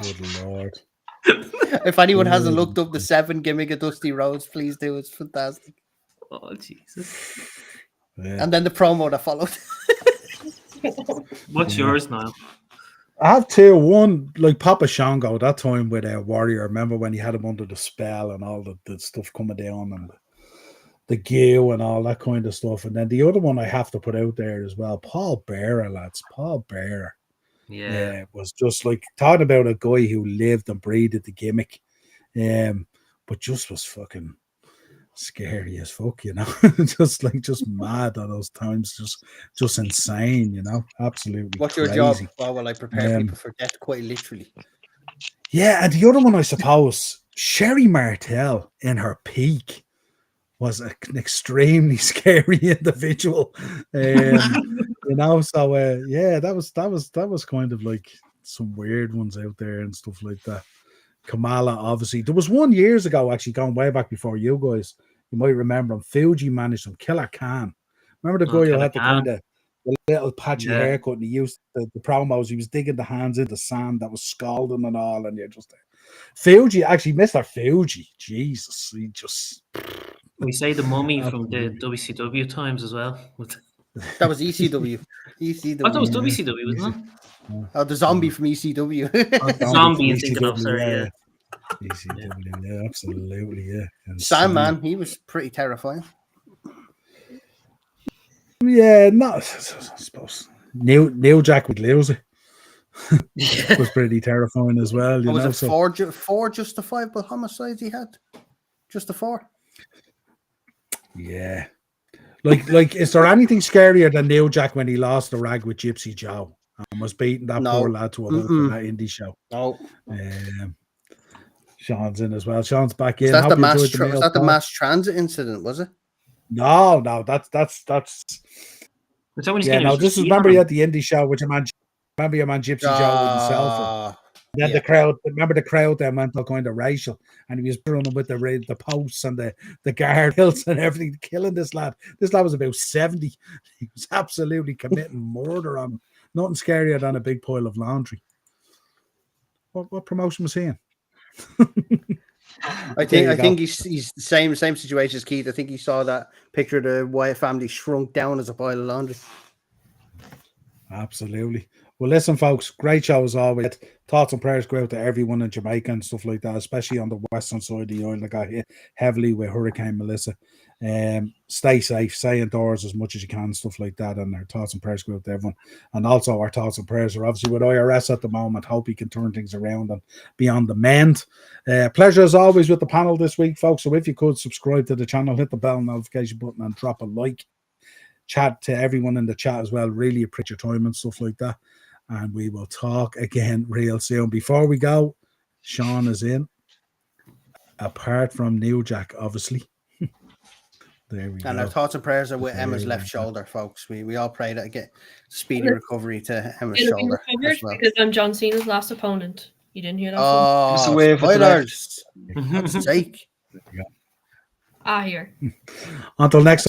Good lord. If anyone hasn't looked up the Seven gimmick of Dusty Rhodes, please do. It's fantastic. Oh Jesus! Yeah. And then the promo that followed. What's yours now? I have two. One, like Papa Shango, that time with Warrior. Remember when he had him under the spell and all the stuff coming down and the goo and all that kind of stuff. And then the other one I have to put out there as well, Paul Bearer, lads. Paul Bearer. Yeah. It was just like talking about a guy who lived and breathed the gimmick. But just was fucking scary as fuck, you know. just mad at those times, just insane, you know. Absolutely. What's your crazy. job? Well, I prepare people for death quite literally. Yeah, and the other one, I suppose, Sherry Martel in her peak was an extremely scary individual. You know, so yeah, that was kind of like some weird ones out there and stuff like that. Kamala, obviously. There was one years ago, actually, going way back before you guys. You might remember him. Fuji managed him. Killer Khan. Remember the guy who had the kind of the little patchy haircut, and he used the promos. He was digging the hands into sand that was scalding and all, and you're just there. Fuji, actually, Mr. Fuji, Jesus, he just. We say the Mummy from the WCW times as well. That was ECW. ECW. I thought it was WCW, wasn't it? Oh, the zombie from ECW. Zombie you're thinking of, sorry, yeah. ECW, yeah, absolutely, yeah. Sandman, he was pretty terrifying. Yeah, no, I suppose Neil Jack would lose it. Was pretty terrifying as well. You was know, it four justifiable homicides he had? Just the 4? Yeah. Like, is there anything scarier than Neil Jack when he lost the rag with Gypsy Joe and was beating that poor lad to a halt in that indie show? No. Sean's in as well. Sean's back in. Was that the mass transit incident, was it? No, that's This is remember he had the indie show with your man. Remember your man Gypsy Joe with himself. Then the crowd, then went all kind of racial, and he was running with the posts and the guardrails and everything, killing this lad. This lad was about 70. He was absolutely committing murder on him. Nothing scarier than a big pile of laundry. What promotion was he in? I think he's the same situation as Keith. I think he saw that picture of the Wyatt family shrunk down as a pile of laundry. Absolutely. Well, listen, folks, great show as always. Thoughts and prayers go out to everyone in Jamaica and stuff like that, especially on the western side of the island that got hit heavily with Hurricane Melissa. Stay safe, stay indoors as much as you can, stuff like that. And our thoughts and prayers go out to everyone. And also our thoughts and prayers are obviously with IRS at the moment. Hope he can turn things around and be on the mend. Pleasure as always with the panel this week, folks. So if you could subscribe to the channel, hit the bell notification button and drop a like. Chat to everyone in the chat as well. Really appreciate your time and stuff like that. And we will talk again real soon. Before we go, Sean is in. Apart from Neil Jack, obviously. There we go. And our thoughts and prayers are with Emma's left shoulder, folks. We all pray that get speedy recovery to Emma's shoulder. Because I'm John Cena's last opponent. You didn't hear that? Oh, it's a wave with the left. God's sake. There we go. Here. Until next